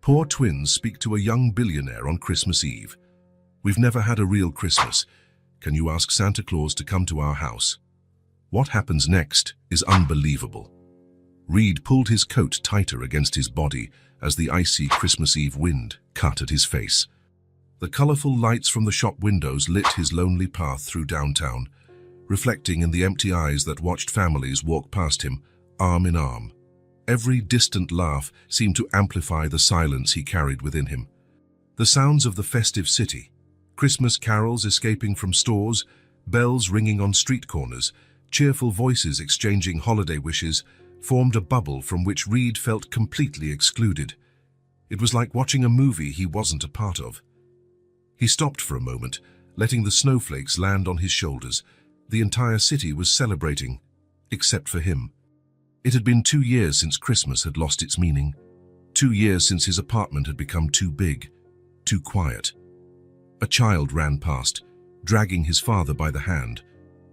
Poor twins speak to a young billionaire on Christmas Eve. We've never had a real Christmas. Can you ask Santa Claus to come to our house? What happens next is unbelievable. Reed pulled his coat tighter against his body as the icy Christmas Eve wind cut at his face. The colorful lights from the shop windows lit his lonely path through downtown, reflecting in the empty eyes that watched families walk past him, arm in arm. Every distant laugh seemed to amplify the silence he carried within him. The sounds of the festive city, Christmas carols escaping from stores, bells ringing on street corners, cheerful voices exchanging holiday wishes, formed a bubble from which Reed felt completely excluded. It was like watching a movie he wasn't a part of. He stopped for a moment, letting the snowflakes land on his shoulders. The entire city was celebrating, except for him. It had been 2 years since Christmas had lost its meaning. 2 years since his apartment had become too big, too quiet. A child ran past, dragging his father by the hand,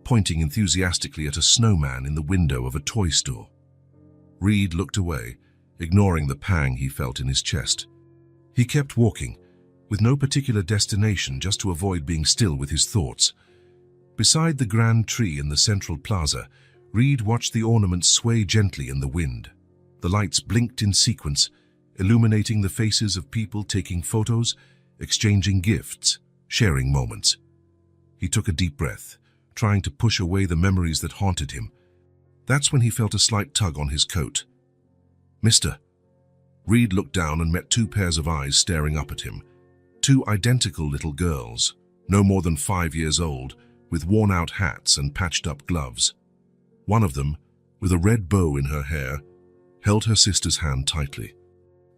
pointing enthusiastically at a snowman in the window of a toy store. Reed looked away, ignoring the pang he felt in his chest. He kept walking, with no particular destination, just to avoid being still with his thoughts. Beside the grand tree in the central plaza, Reed watched the ornaments sway gently in the wind. The lights blinked in sequence, illuminating the faces of people taking photos, exchanging gifts, sharing moments. He took a deep breath, trying to push away the memories that haunted him. That's when he felt a slight tug on his coat. "Mister." Reed looked down and met 2 pairs of eyes staring up at him. 2 identical little girls, no more than 5 years old, with worn-out hats and patched-up gloves. One of them, with a red bow in her hair, held her sister's hand tightly.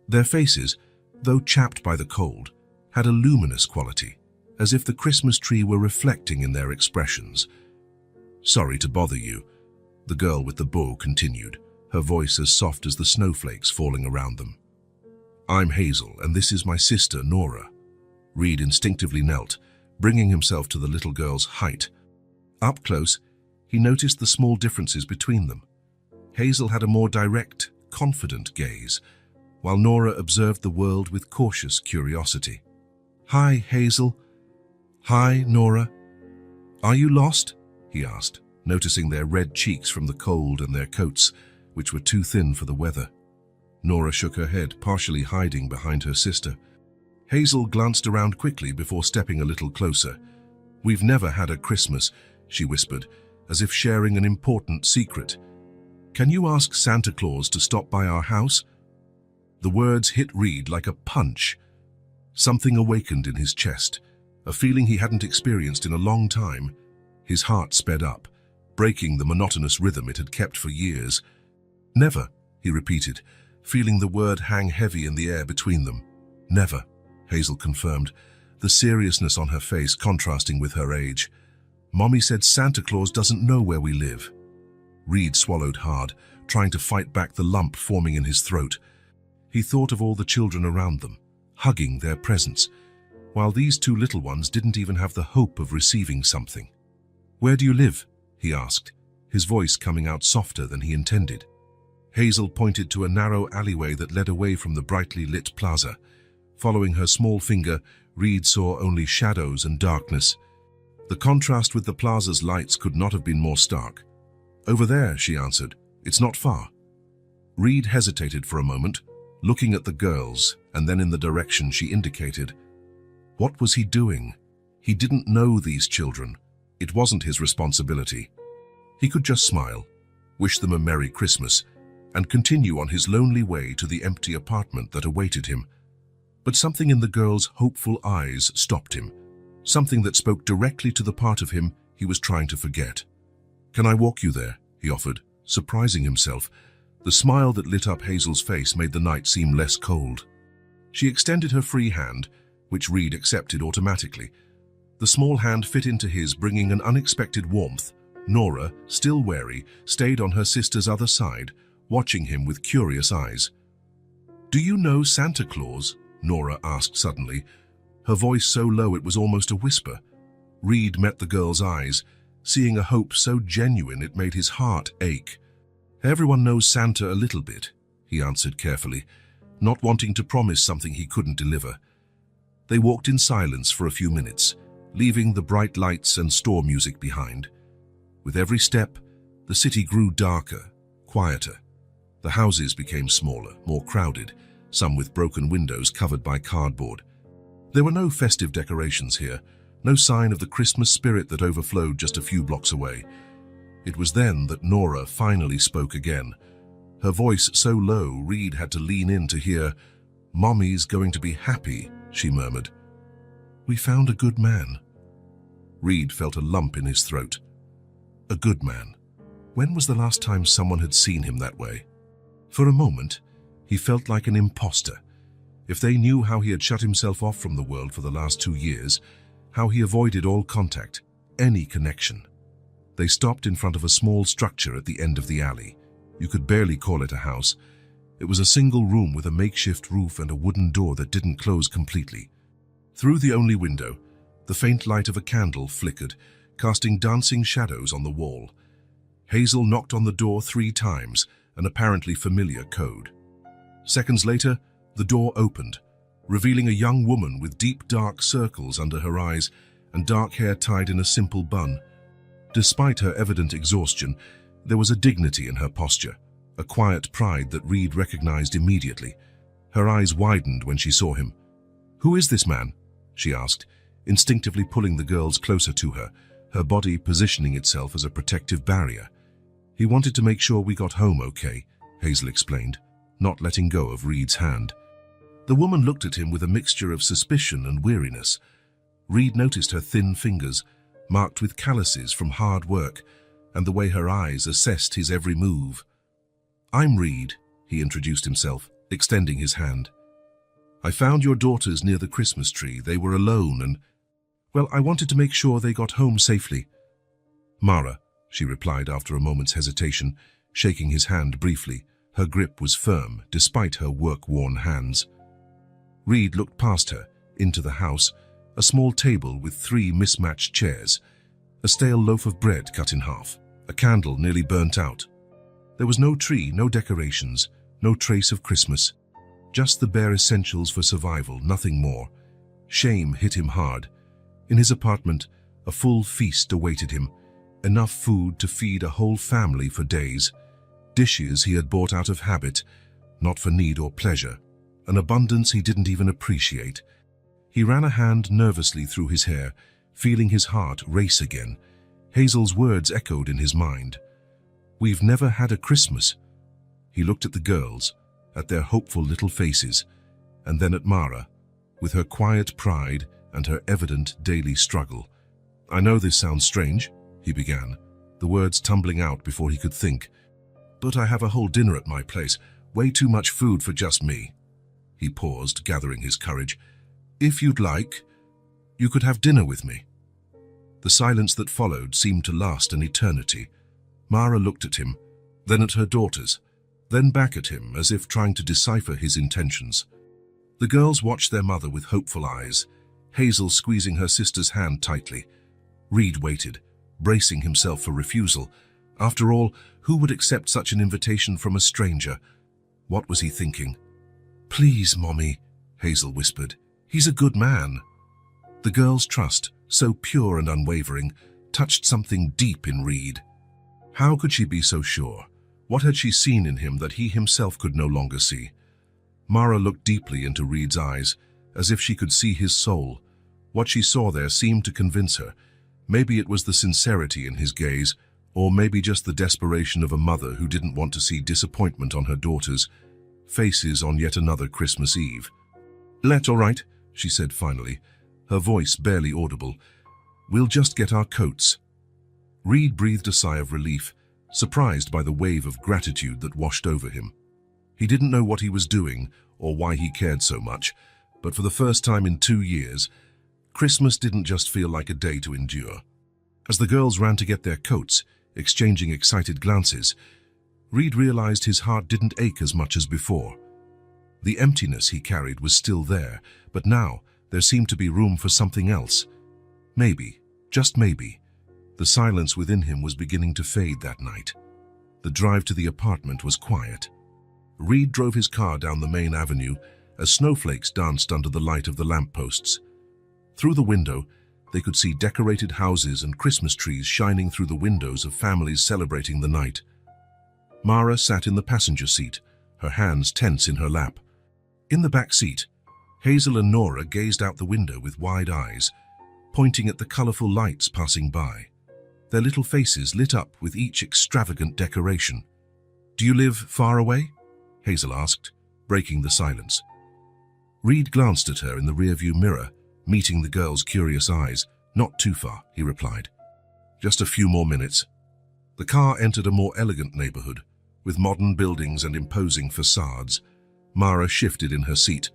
Their faces, though chapped by the cold, had a luminous quality, as if the Christmas tree were reflecting in their expressions. "Sorry to bother you," the girl with the bow continued, her voice as soft as the snowflakes falling around them. "I'm Hazel, and this is my sister, Nora." Reed instinctively knelt, bringing himself to the little girl's height. Up close, he noticed the small differences between them. Hazel had a more direct, confident gaze, while Nora observed the world with cautious curiosity. "Hi, Hazel." "Hi, Nora." "Are you lost?" he asked, noticing their red cheeks from the cold and their coats, which were too thin for the weather. Nora shook her head, partially hiding behind her sister. Hazel glanced around quickly before stepping a little closer. "We've never had a Christmas," she whispered, as if sharing an important secret. "Can you ask Santa Claus to stop by our house?" The words hit Reed like a punch. Something awakened in his chest, a feeling he hadn't experienced in a long time. His heart sped up, breaking the monotonous rhythm it had kept for years. "Never," he repeated, feeling the word hang heavy in the air between them. "Never," Hazel confirmed, the seriousness on her face contrasting with her age. "Mommy said Santa Claus doesn't know where we live." Reed swallowed hard, trying to fight back the lump forming in his throat. He thought of all the children around them, hugging their presents, while these 2 little ones didn't even have the hope of receiving something. "Where do you live?" he asked, his voice coming out softer than he intended. Hazel pointed to a narrow alleyway that led away from the brightly lit plaza. Following her small finger, Reed saw only shadows and darkness. The contrast with the plaza's lights could not have been more stark. "Over there," she answered. "It's not far." Reed hesitated for a moment, looking at the girls and then in the direction she indicated. What was he doing? He didn't know these children. It wasn't his responsibility. He could just smile, wish them a Merry Christmas, and continue on his lonely way to the empty apartment that awaited him. But something in the girl's hopeful eyes stopped him, something that spoke directly to the part of him he was trying to forget. "Can I walk you there?" he offered, surprising himself. The smile that lit up Hazel's face made the night seem less cold. She extended her free hand, which Reed accepted automatically. The small hand fit into his, bringing an unexpected warmth. Nora, still wary, stayed on her sister's other side, watching him with curious eyes. "Do you know Santa Claus?" Nora asked suddenly, her voice so low it was almost a whisper. Reed met the girl's eyes, seeing a hope so genuine it made his heart ache. "Everyone knows Santa a little bit," he answered carefully, not wanting to promise something he couldn't deliver. They walked in silence for a few minutes, leaving the bright lights and store music behind. With every step, the city grew darker, quieter. The houses became smaller, more crowded, some with broken windows covered by cardboard. There were no festive decorations here, no sign of the Christmas spirit that overflowed just a few blocks away. It was then that Nora finally spoke again. Her voice so low, Reed had to lean in to hear. "Mommy's going to be happy," she murmured. "We found a good man." Reed felt a lump in his throat. A good man. When was the last time someone had seen him that way? For a moment, he felt like an imposter. If they knew how he had shut himself off from the world for the last 2 years, how he avoided all contact, any connection. They stopped in front of a small structure at the end of the alley. You could barely call it a house. It was a single room with a makeshift roof and a wooden door that didn't close completely. Through the only window, the faint light of a candle flickered, casting dancing shadows on the wall. Hazel knocked on the door 3 times, an apparently familiar code. Seconds later, the door opened, revealing a young woman with deep dark circles under her eyes and dark hair tied in a simple bun. Despite her evident exhaustion, there was a dignity in her posture, a quiet pride that Reed recognized immediately. Her eyes widened when she saw him. "Who is this man?" she asked, instinctively pulling the girls closer to her, her body positioning itself as a protective barrier. "He wanted to make sure we got home okay," Hazel explained, not letting go of Reed's hand. The woman looked at him with a mixture of suspicion and weariness. Reed noticed her thin fingers, marked with calluses from hard work, and the way her eyes assessed his every move. "I'm Reed," he introduced himself, extending his hand. "I found your daughters near the Christmas tree. They were alone and, well, I wanted to make sure they got home safely." "Mara," she replied after a moment's hesitation, shaking his hand briefly. Her grip was firm, despite her work-worn hands. Reed looked past her, into the house, a small table with 3 mismatched chairs, a stale loaf of bread cut in half, a candle nearly burnt out. There was no tree, no decorations, no trace of Christmas. Just the bare essentials for survival, nothing more. Shame hit him hard. In his apartment, a full feast awaited him, enough food to feed a whole family for days. Dishes he had bought out of habit, not for need or pleasure, an abundance he didn't even appreciate. He ran a hand nervously through his hair, feeling his heart race again. Hazel's words echoed in his mind. "We've never had a Christmas." He looked at the girls, at their hopeful little faces, and then at Mara, with her quiet pride and her evident daily struggle. "I know this sounds strange," he began, the words tumbling out before he could think. "But I have a whole dinner at my place, way too much food for just me." He paused, gathering his courage. "If you'd like, you could have dinner with me." The silence that followed seemed to last an eternity. Mara looked at him, then at her daughters, then back at him as if trying to decipher his intentions. The girls watched their mother with hopeful eyes, Hazel squeezing her sister's hand tightly. Reed waited, bracing himself for refusal. After all, who would accept such an invitation from a stranger? What was he thinking? "Please, Mommy," Hazel whispered. "He's a good man." The girl's trust, so pure and unwavering, touched something deep in Reed. How could she be so sure? What had she seen in him that he himself could no longer see? Mara looked deeply into Reed's eyes, as if she could see his soul. What she saw there seemed to convince her. Maybe it was the sincerity in his gaze, or maybe just the desperation of a mother who didn't want to see disappointment on her daughters' faces on yet another Christmas Eve. "That's all right," she said finally, her voice barely audible. "We'll just get our coats." Reed breathed a sigh of relief, surprised by the wave of gratitude that washed over him. He didn't know what he was doing or why he cared so much, but for the first time in 2 years, Christmas didn't just feel like a day to endure. As the girls ran to get their coats, exchanging excited glances, Reed realized his heart didn't ache as much as before. The emptiness he carried was still there, but now there seemed to be room for something else. Maybe, just maybe, the silence within him was beginning to fade that night. The drive to the apartment was quiet. Reed drove his car down the main avenue as snowflakes danced under the light of the lampposts. Through the window, they could see decorated houses and Christmas trees shining through the windows of families celebrating the night. Mara sat in the passenger seat, her hands tense in her lap. In the back seat, Hazel and Nora gazed out the window with wide eyes, pointing at the colorful lights passing by. Their little faces lit up with each extravagant decoration. "Do you live far away?" Hazel asked, breaking the silence. Reed glanced at her in the rearview mirror, meeting the girl's curious eyes. "Not too far," he replied. "Just a few more minutes." The car entered a more elegant neighborhood, with modern buildings and imposing facades. Mara shifted in her seat,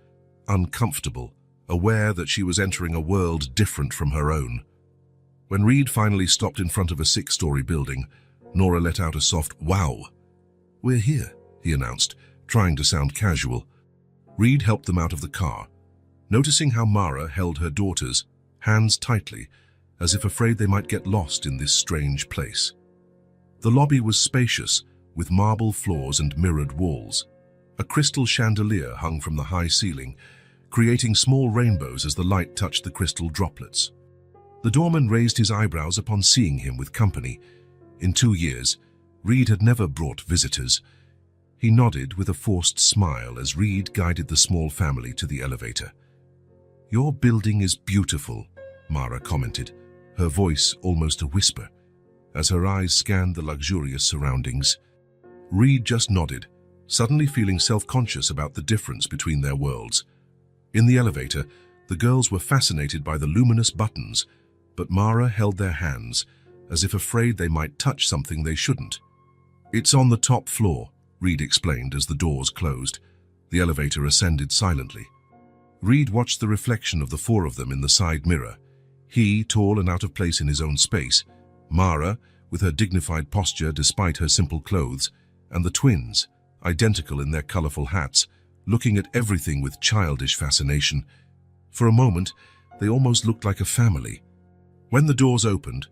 uncomfortable, aware that she was entering a world different from her own. When Reed finally stopped in front of a 6-story building, Nora let out a soft "wow." "We're here," he announced, trying to sound casual. Reed helped them out of the car, noticing how Mara held her daughters, hands tightly, as if afraid they might get lost in this strange place. The lobby was spacious, with marble floors and mirrored walls. A crystal chandelier hung from the high ceiling, creating small rainbows as the light touched the crystal droplets. The doorman raised his eyebrows upon seeing him with company. In 2 years, Reed had never brought visitors. He nodded with a forced smile as Reed guided the small family to the elevator. "Your building is beautiful," Mara commented, her voice almost a whisper, as her eyes scanned the luxurious surroundings. Reed just nodded, suddenly feeling self-conscious about the difference between their worlds. In the elevator, the girls were fascinated by the luminous buttons, but Mara held their hands, as if afraid they might touch something they shouldn't. "It's on the top floor," Reed explained as the doors closed. The elevator ascended silently. Reed watched the reflection of the 4 of them in the side mirror. He, tall and out of place in his own space, Mara, with her dignified posture despite her simple clothes, and the twins, identical in their colorful hats, looking at everything with childish fascination. For a moment, they almost looked like a family. When the doors opened,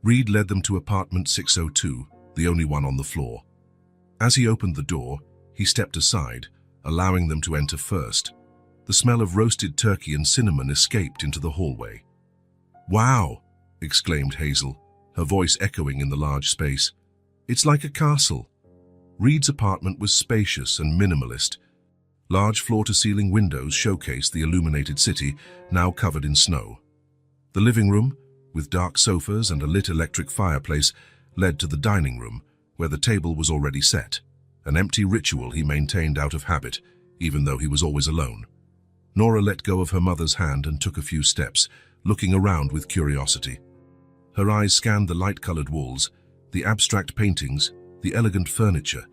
Reed led them to apartment 602, the only one on the floor. As he opened the door, he stepped aside, allowing them to enter first. The smell of roasted turkey and cinnamon escaped into the hallway. "Wow!" exclaimed Hazel, her voice echoing in the large space. "It's like a castle." Reed's apartment was spacious and minimalist. Large floor-to-ceiling windows showcased the illuminated city, now covered in snow. The living room, with dark sofas and a lit electric fireplace, led to the dining room, where the table was already set, an empty ritual he maintained out of habit, even though he was always alone. Nora let go of her mother's hand and took a few steps, looking around with curiosity. Her eyes scanned the light-colored walls, the abstract paintings, the elegant furniture.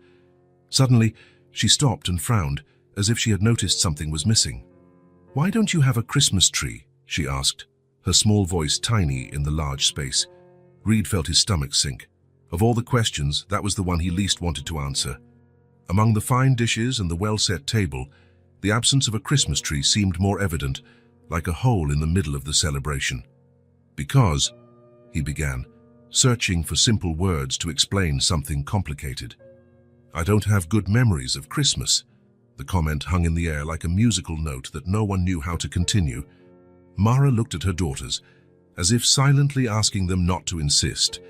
Suddenly, she stopped and frowned, as if she had noticed something was missing. "Why don't you have a Christmas tree?" she asked, her small voice tiny in the large space. Reed felt his stomach sink. Of all the questions, that was the one he least wanted to answer. Among the fine dishes and the well-set table, the absence of a Christmas tree seemed more evident, like a hole in the middle of the celebration. "Because," he began, searching for simple words to explain something complicated. "I don't have good memories of Christmas." The comment hung in the air like a musical note that no one knew how to continue. Mara looked at her daughters, as if silently asking them not to insist.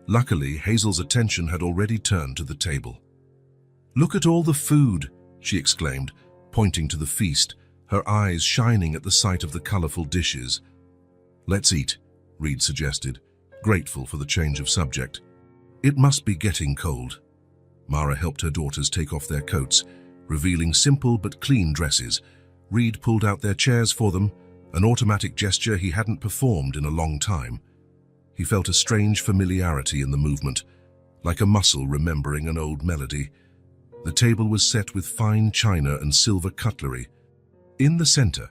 Luckily, Hazel's attention had already turned to the table. "Look at all the food," she exclaimed, pointing to the feast, her eyes shining at the sight of the colorful dishes. "Let's eat," Reed suggested, grateful for the change of subject. "It must be getting cold." Mara helped her daughters take off their coats, revealing simple but clean dresses. Reed pulled out their chairs for them, an automatic gesture he hadn't performed in a long time. He felt a strange familiarity in the movement, like a muscle remembering an old melody. The table was set with fine china and silver cutlery. In the center,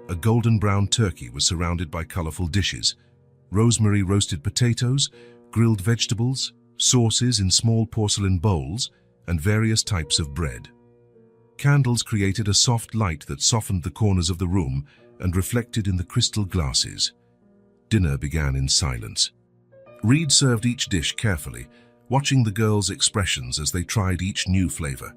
a golden brown turkey was surrounded by colorful dishes, rosemary roasted potatoes, grilled vegetables, sauces in small porcelain bowls, and various types of bread. Candles created a soft light that softened the corners of the room and reflected in the crystal glasses. Dinner began in silence. Reed served each dish carefully, watching the girls' expressions as they tried each new flavor.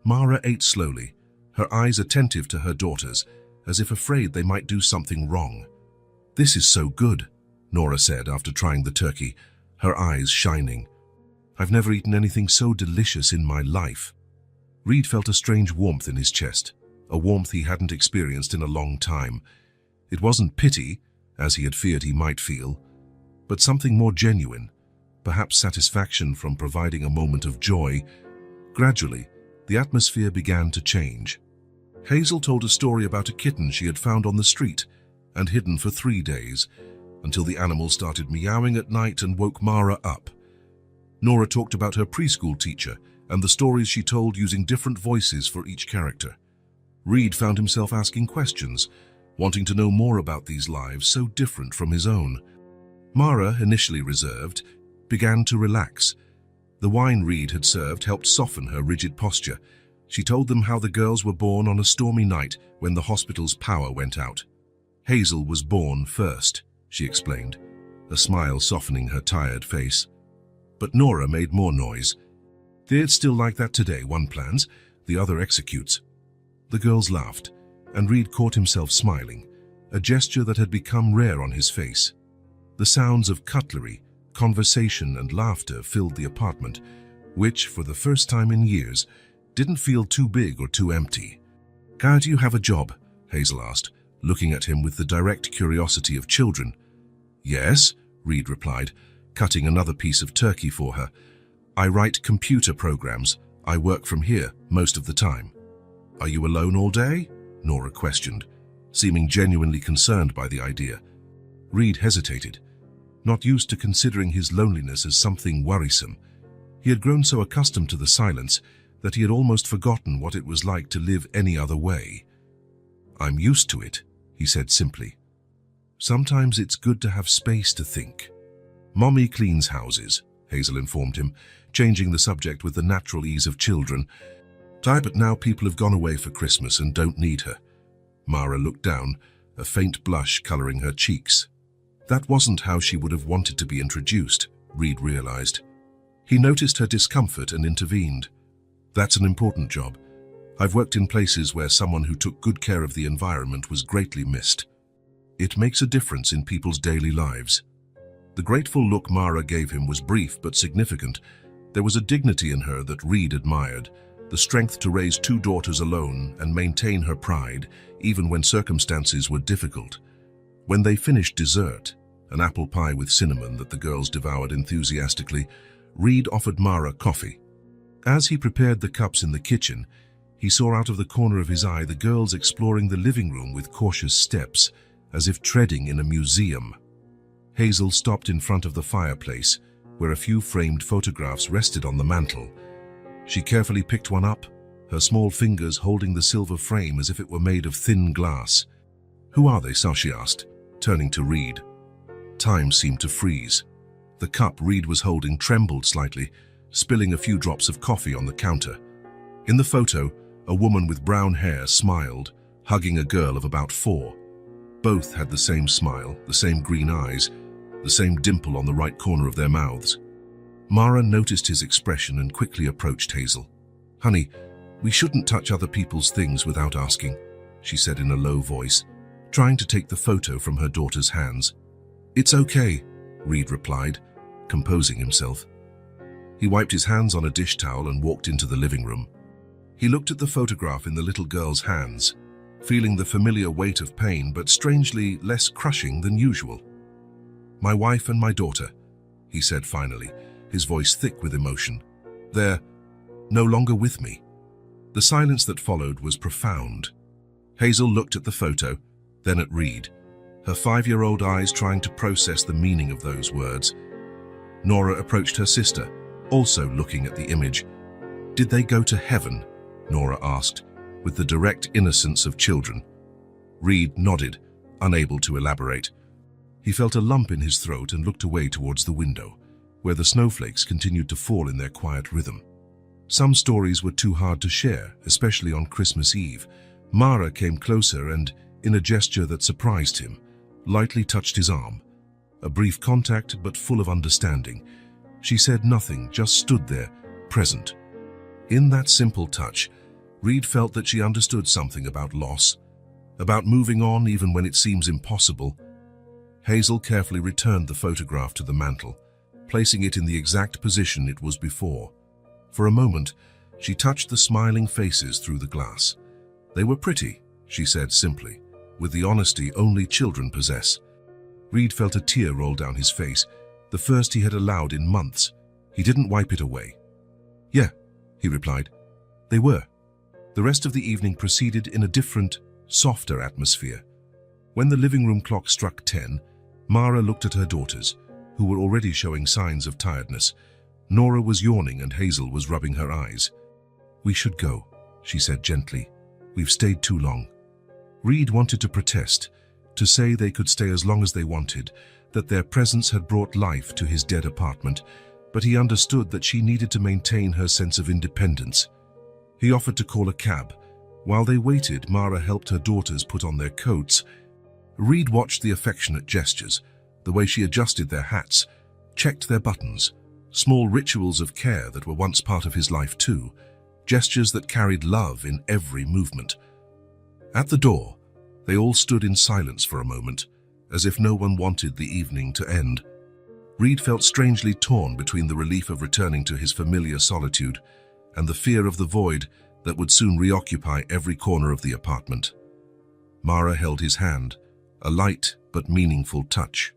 Mara ate slowly, her eyes attentive to her daughters, as if afraid they might do something wrong. "This is so good," Nora said after trying the turkey, her eyes shining. "I've never eaten anything so delicious in my life." Reed felt a strange warmth in his chest, a warmth he hadn't experienced in a long time. It wasn't pity, as he had feared he might feel, but something more genuine, perhaps satisfaction from providing a moment of joy. Gradually, the atmosphere began to change. Hazel told a story about a kitten she had found on the street and hidden for 3 days, until the animal started meowing at night and woke Mara up. Nora talked about her preschool teacher and the stories she told using different voices for each character. Reed found himself asking questions, wanting to know more about these lives so different from his own. Mara, initially reserved, began to relax. The wine Reed had served helped soften her rigid posture. She told them how the girls were born on a stormy night when the hospital's power went out. Hazel was born first, she explained, a smile softening her tired face. But Nora made more noise. "It's still like that today. One plans, the other executes." The girls laughed, and Reed caught himself smiling, a gesture that had become rare on his face. The sounds of cutlery, conversation and laughter filled the apartment, which, for the first time in years, didn't feel too big or too empty. "How do you have a job?" Hazel asked, looking at him with the direct curiosity of children. "Yes," Reed replied, cutting another piece of turkey for her. "I write computer programs. I work from here most of the time." "Are you alone all day?" Nora questioned, seeming genuinely concerned by the idea. Reed hesitated, not used to considering his loneliness as something worrisome. He had grown so accustomed to the silence that he had almost forgotten what it was like to live any other way. "I'm used to it," he said simply. "Sometimes it's good to have space to think." "Mommy cleans houses," Hazel informed him, changing the subject with the natural ease of children. "But now people have gone away for Christmas and don't need her." Mara looked down, a faint blush coloring her cheeks. That wasn't how she would have wanted to be introduced, Reed realized. He noticed her discomfort and intervened. "That's an important job. I've worked in places where someone who took good care of the environment was greatly missed. It makes a difference in people's daily lives." The grateful look Mara gave him was brief but significant. There was a dignity in her that Reed admired, the strength to raise 2 daughters alone and maintain her pride, even when circumstances were difficult. When they finished dessert, an apple pie with cinnamon that the girls devoured enthusiastically, Reed offered Mara coffee. As he prepared the cups in the kitchen, he saw out of the corner of his eye the girls exploring the living room with cautious steps, as if treading in a museum. Hazel stopped in front of the fireplace, where a few framed photographs rested on the mantel. She carefully picked one up, her small fingers holding the silver frame as if it were made of thin glass. "Who are they?" she asked, turning to Reed. Time seemed to freeze. The cup Reed was holding trembled slightly, spilling a few drops of coffee on the counter. In the photo, a woman with brown hair smiled, hugging a girl of about 4. Both had the same smile, the same green eyes, the same dimple on the right corner of their mouths. Mara noticed his expression and quickly approached Hazel. "Honey, we shouldn't touch other people's things without asking," she said in a low voice, trying to take the photo from her daughter's hands. "It's okay," Reed replied, composing himself. He wiped his hands on a dish towel and walked into the living room. He looked at the photograph in the little girl's hands, feeling the familiar weight of pain, but strangely less crushing than usual. "My wife and my daughter," he said finally, his voice thick with emotion. "They're no longer with me." The silence that followed was profound. Hazel looked at the photo, then at Reed, her 5-year-old eyes trying to process the meaning of those words. Nora approached her sister, also looking at the image. "Did they go to heaven?" Nora asked, with the direct innocence of children. Reed nodded, unable to elaborate. He felt a lump in his throat and looked away towards the window, where the snowflakes continued to fall in their quiet rhythm. Some stories were too hard to share, especially on Christmas Eve. Mara came closer and, in a gesture that surprised him, lightly touched his arm. A brief contact, but full of understanding. She said nothing, just stood there, present. In that simple touch, Reed felt that she understood something about loss, about moving on even when it seems impossible. Hazel carefully returned the photograph to the mantel, placing it in the exact position it was before. For a moment, she touched the smiling faces through the glass. They were pretty, she said simply, with the honesty only children possess. Reed felt a tear roll down his face, the first he had allowed in months. He didn't wipe it away. "Yeah," he replied. "They were." The rest of the evening proceeded in a different, softer atmosphere. When the living room clock struck 10, Mara looked at her daughters, who were already showing signs of tiredness. Nora was yawning and Hazel was rubbing her eyes. "We should go," she said gently. "We've stayed too long." Reed wanted to protest, to say they could stay as long as they wanted, that their presence had brought life to his dead apartment, but he understood that she needed to maintain her sense of independence. He offered to call a cab. While they waited, Mara helped her daughters put on their coats. Reed watched the affectionate gestures, the way she adjusted their hats, checked their buttons, small rituals of care that were once part of his life too, gestures that carried love in every movement. At the door, they all stood in silence for a moment, as if no one wanted the evening to end. Reed felt strangely torn between the relief of returning to his familiar solitude and the fear of the void that would soon reoccupy every corner of the apartment. Mara held his hand, a light but meaningful touch.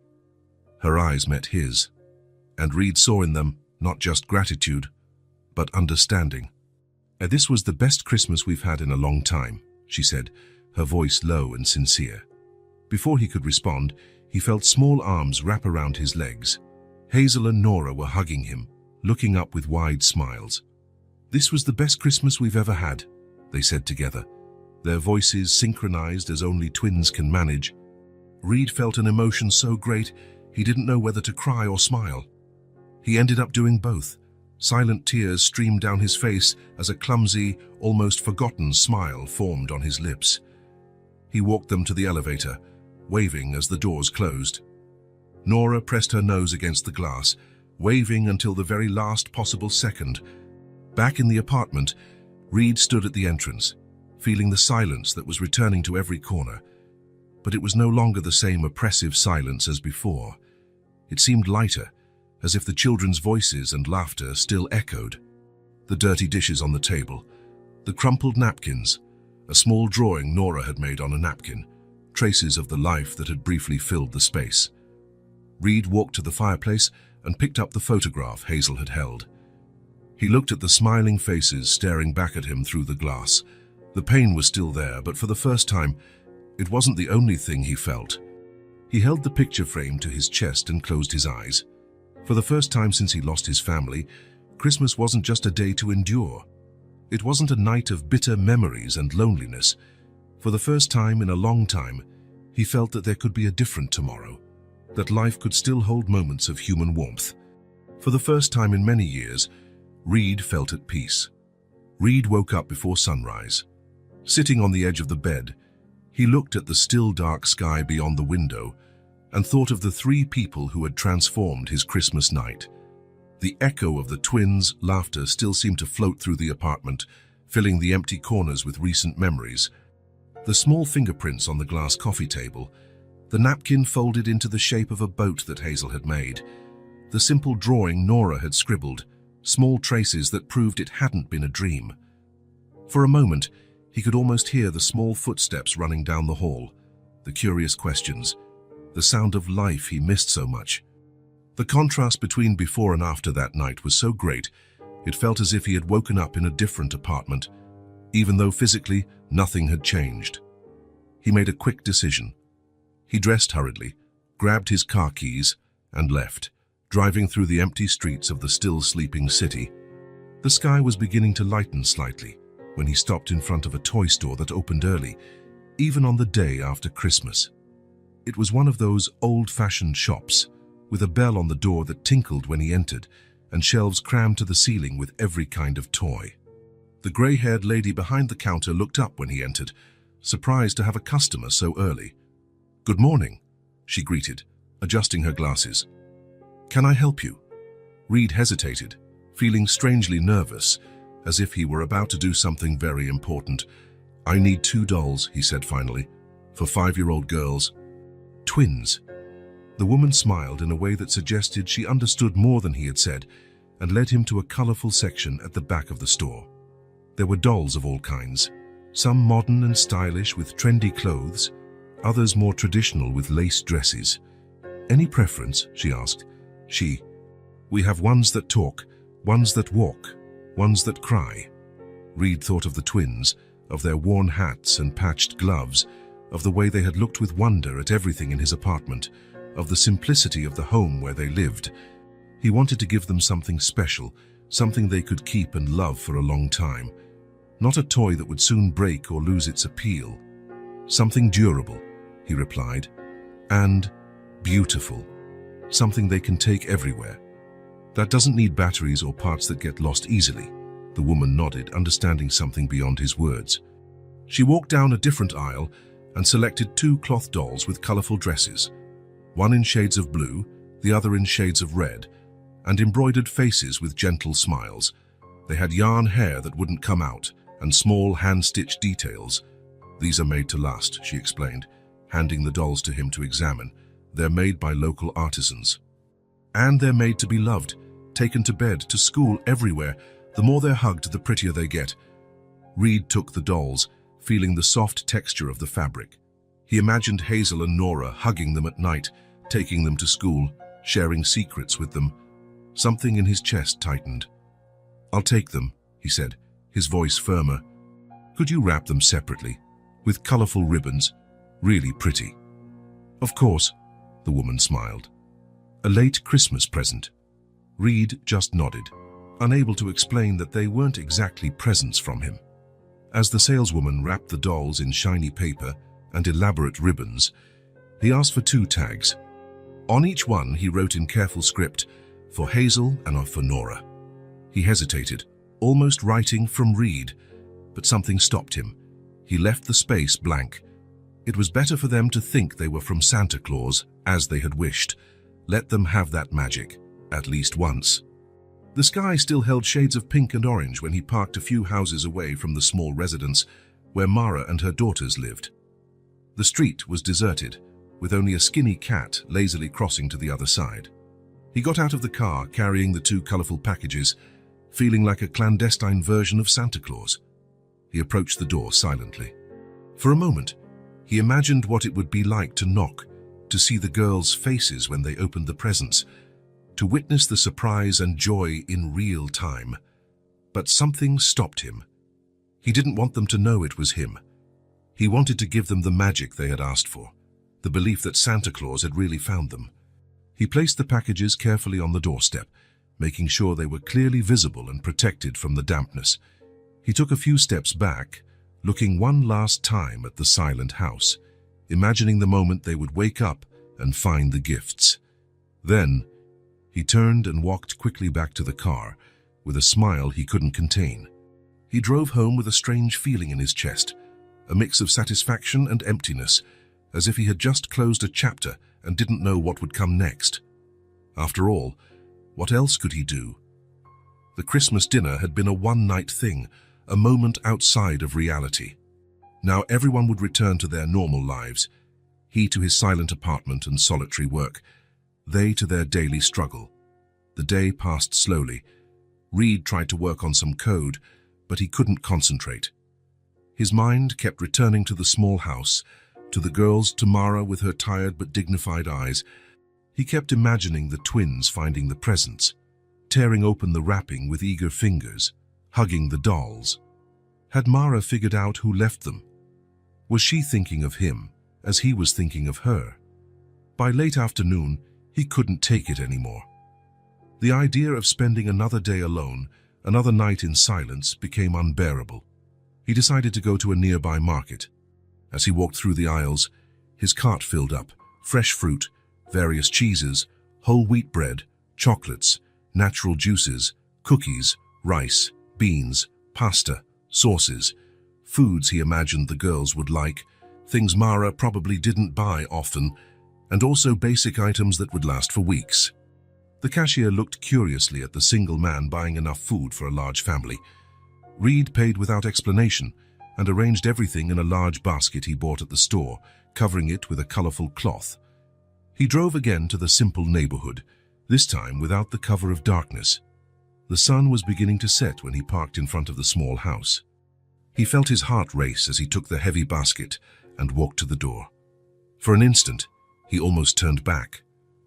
Her eyes met his, and Reed saw in them not just gratitude, but understanding. "And this was the best Christmas we've had in a long time," she said, her voice low and sincere. Before he could respond, he felt small arms wrap around his legs. Hazel and Nora were hugging him, looking up with wide smiles. "This was the best Christmas we've ever had," they said together, their voices synchronized as only twins can manage. Reed felt an emotion so great he didn't know whether to cry or smile. He ended up doing both. Silent tears streamed down his face as a clumsy, almost forgotten smile formed on his lips. He walked them to the elevator, waving as the doors closed. Nora pressed her nose against the glass, waving until the very last possible second. Back in the apartment, Reed stood at the entrance, feeling the silence that was returning to every corner. But it was no longer the same oppressive silence as before. It seemed lighter, as if the children's voices and laughter still echoed. The dirty dishes on the table, the crumpled napkins, a small drawing Nora had made on a napkin, traces of the life that had briefly filled the space. Reed walked to the fireplace and picked up the photograph Hazel had held. He looked at the smiling faces staring back at him through the glass. The pain was still there, but for the first time, it wasn't the only thing he felt. He held the picture frame to his chest and closed his eyes. For the first time since he lost his family, Christmas wasn't just a day to endure. It wasn't a night of bitter memories and loneliness. For the first time in a long time, he felt that there could be a different tomorrow, that life could still hold moments of human warmth. For the first time in many years, Reed felt at peace. Reed woke up before sunrise. Sitting on the edge of the bed, he looked at the still dark sky beyond the window and thought of the three people who had transformed his Christmas night. The echo of the twins' laughter still seemed to float through the apartment, filling the empty corners with recent memories. The small fingerprints on the glass coffee table, the napkin folded into the shape of a boat that Hazel had made, the simple drawing Nora had scribbled, small traces that proved it hadn't been a dream. For a moment, he could almost hear the small footsteps running down the hall, the curious questions, the sound of life he missed so much. The contrast between before and after that night was so great, it felt as if he had woken up in a different apartment, even though physically nothing had changed. He made a quick decision. He dressed hurriedly, grabbed his car keys, and left, driving through the empty streets of the still sleeping city. The sky was beginning to lighten slightly when he stopped in front of a toy store that opened early, even on the day after Christmas. It was one of those old-fashioned shops, with a bell on the door that tinkled when he entered, and shelves crammed to the ceiling with every kind of toy. The grey-haired lady behind the counter looked up when he entered, surprised to have a customer so early. "Good morning," she greeted, adjusting her glasses. "Can I help you?" Reed hesitated, feeling strangely nervous, as if he were about to do something very important. "I need 2 dolls," he said finally, "for 5-year-old girls." "Twins." The woman smiled in a way that suggested she understood more than he had said, and led him to a colorful section at the back of the store. There were dolls of all kinds, some modern and stylish with trendy clothes, others more traditional with lace dresses. "Any preference?" she asked. "We have ones that talk, ones that walk, ones that cry." Reed thought of the twins, of their worn hats and patched gloves, of the way they had looked with wonder at everything in his apartment, of the simplicity of the home where they lived. He wanted to give them something special, something they could keep and love for a long time. Not a toy that would soon break or lose its appeal. "Something durable," he replied, "and beautiful. Something they can take everywhere. That doesn't need batteries or parts that get lost easily." The woman nodded, understanding something beyond his words. She walked down a different aisle and selected 2 cloth dolls with colorful dresses, one in shades of blue, the other in shades of red, and embroidered faces with gentle smiles. They had yarn hair that wouldn't come out and small hand-stitched details. "These are made to last," she explained, handing the dolls to him to examine. "They're made by local artisans. And they're made to be loved, taken to bed, to school, everywhere. The more they're hugged, the prettier they get." Reed took the dolls, feeling the soft texture of the fabric. He imagined Hazel and Nora hugging them at night, taking them to school, sharing secrets with them. Something in his chest tightened. "I'll take them," he said, his voice firmer. "Could you wrap them separately, with colorful ribbons? Really pretty." "Of course," the woman smiled. "A late Christmas present." Reed just nodded, unable to explain that they weren't exactly presents from him. As the saleswoman wrapped the dolls in shiny paper and elaborate ribbons, he asked for 2 tags. On each one, he wrote in careful script, "For Hazel and for Nora." He hesitated, almost writing "from Reed," but something stopped him. He left the space blank. It was better for them to think they were from Santa Claus, as they had wished. Let them have that magic, at least once. The sky still held shades of pink and orange when he parked a few houses away from the small residence where Mara and her daughters lived. The street was deserted, with only a skinny cat lazily crossing to the other side. He got out of the car carrying the 2 colorful packages, feeling like a clandestine version of Santa Claus. He approached the door silently. For a moment, he imagined what it would be like to knock, to see the girls' faces when they opened the presents, to witness the surprise and joy in real time. But something stopped him. He didn't want them to know it was him. He wanted to give them the magic they had asked for, the belief that Santa Claus had really found them. He placed the packages carefully on the doorstep, making sure they were clearly visible and protected from the dampness. He took a few steps back, looking one last time at the silent house, imagining the moment they would wake up and find the gifts. Then, he turned and walked quickly back to the car, with a smile he couldn't contain. He drove home with a strange feeling in his chest, a mix of satisfaction and emptiness, as if he had just closed a chapter and didn't know what would come next. After all, what else could he do? The Christmas dinner had been a one-night thing, a moment outside of reality. Now everyone would return to their normal lives, he to his silent apartment and solitary work, they to their daily struggle. The day passed slowly. Reed tried to work on some code, but he couldn't concentrate. His mind kept returning to the small house, to the girls, to Mara with her tired but dignified eyes. He kept imagining the twins finding the presents, tearing open the wrapping with eager fingers, hugging the dolls. Had Mara figured out who left them? Was she thinking of him as he was thinking of her? By late afternoon, he couldn't take it anymore. The idea of spending another day alone, another night in silence, became unbearable. He decided to go to a nearby market. As he walked through the aisles, his cart filled up, fresh fruit, various cheeses, whole wheat bread, chocolates, natural juices, cookies, rice, beans, pasta, sauces, foods he imagined the girls would like, things Mara probably didn't buy often, and also basic items that would last for weeks. The cashier looked curiously at the single man buying enough food for a large family. Reed paid without explanation and arranged everything in a large basket he bought at the store, covering it with a colorful cloth. He drove again to the simple neighborhood, this time without the cover of darkness. The sun was beginning to set when he parked in front of the small house. He felt his heart race as he took the heavy basket and walked to the door. For an instant, he almost turned back.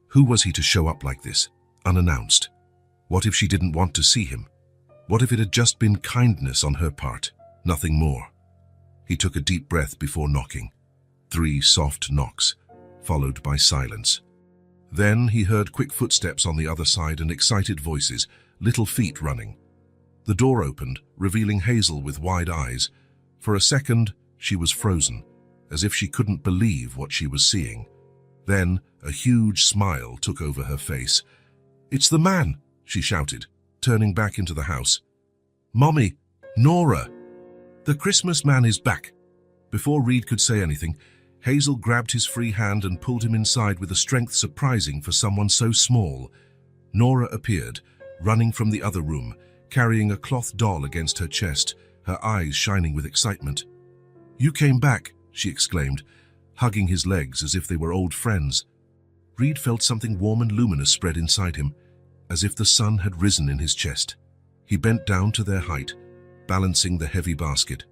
Who was he to show up like this, unannounced? What if she didn't want to see him? What if it had just been kindness on her part, nothing more? He took a deep breath before knocking. 3 soft knocks, followed by silence. Then he heard quick footsteps on the other side and excited voices, little feet running. The door opened, revealing Hazel with wide eyes. For a second, she was frozen, as if she couldn't believe what she was seeing. Then, a huge smile took over her face. "It's the man!" she shouted, turning back into the house. "Mommy! Nora! The Christmas man is back!" Before Reed could say anything, Hazel grabbed his free hand and pulled him inside with a strength surprising for someone so small. Nora appeared, running from the other room, carrying a cloth doll against her chest, her eyes shining with excitement. "You came back," she exclaimed, hugging his legs as if they were old friends. Reed felt something warm and luminous spread inside him, as if the sun had risen in his chest. He bent down to their height, balancing the heavy basket.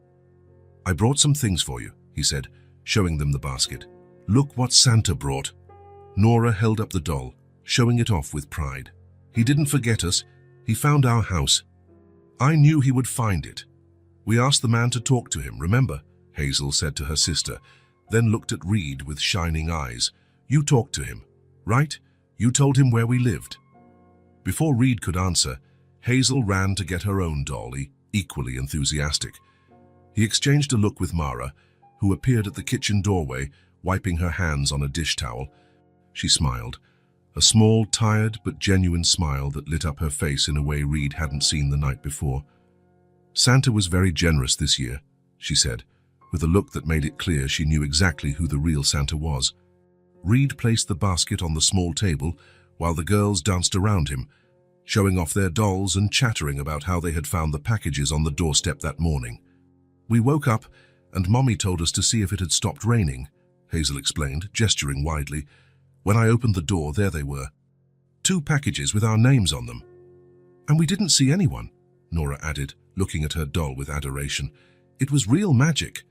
"I brought some things for you," he said, showing them the basket. "Look what Santa brought." Nora held up the doll, showing it off with pride. "He didn't forget us. He found our house. I knew he would find it. We asked the man to talk to him, remember?" Hazel said to her sister, then looked at Reed with shining eyes. "You talked to him, right? You told him where we lived." Before Reed could answer, Hazel ran to get her own doll, equally enthusiastic. He exchanged a look with Mara, who appeared at the kitchen doorway, wiping her hands on a dish towel. She smiled, a small, tired but genuine smile that lit up her face in a way Reed hadn't seen the night before. "Santa was very generous this year," she said, with a look that made it clear she knew exactly who the real Santa was. Reed placed the basket on the small table while the girls danced around him, showing off their dolls and chattering about how they had found the packages on the doorstep that morning. "We woke up and Mommy told us to see if it had stopped raining," Hazel explained, gesturing widely. "When I opened the door, there they were. 2 packages with our names on them." "And we didn't see anyone," Nora added, looking at her doll with adoration. "It was real magic."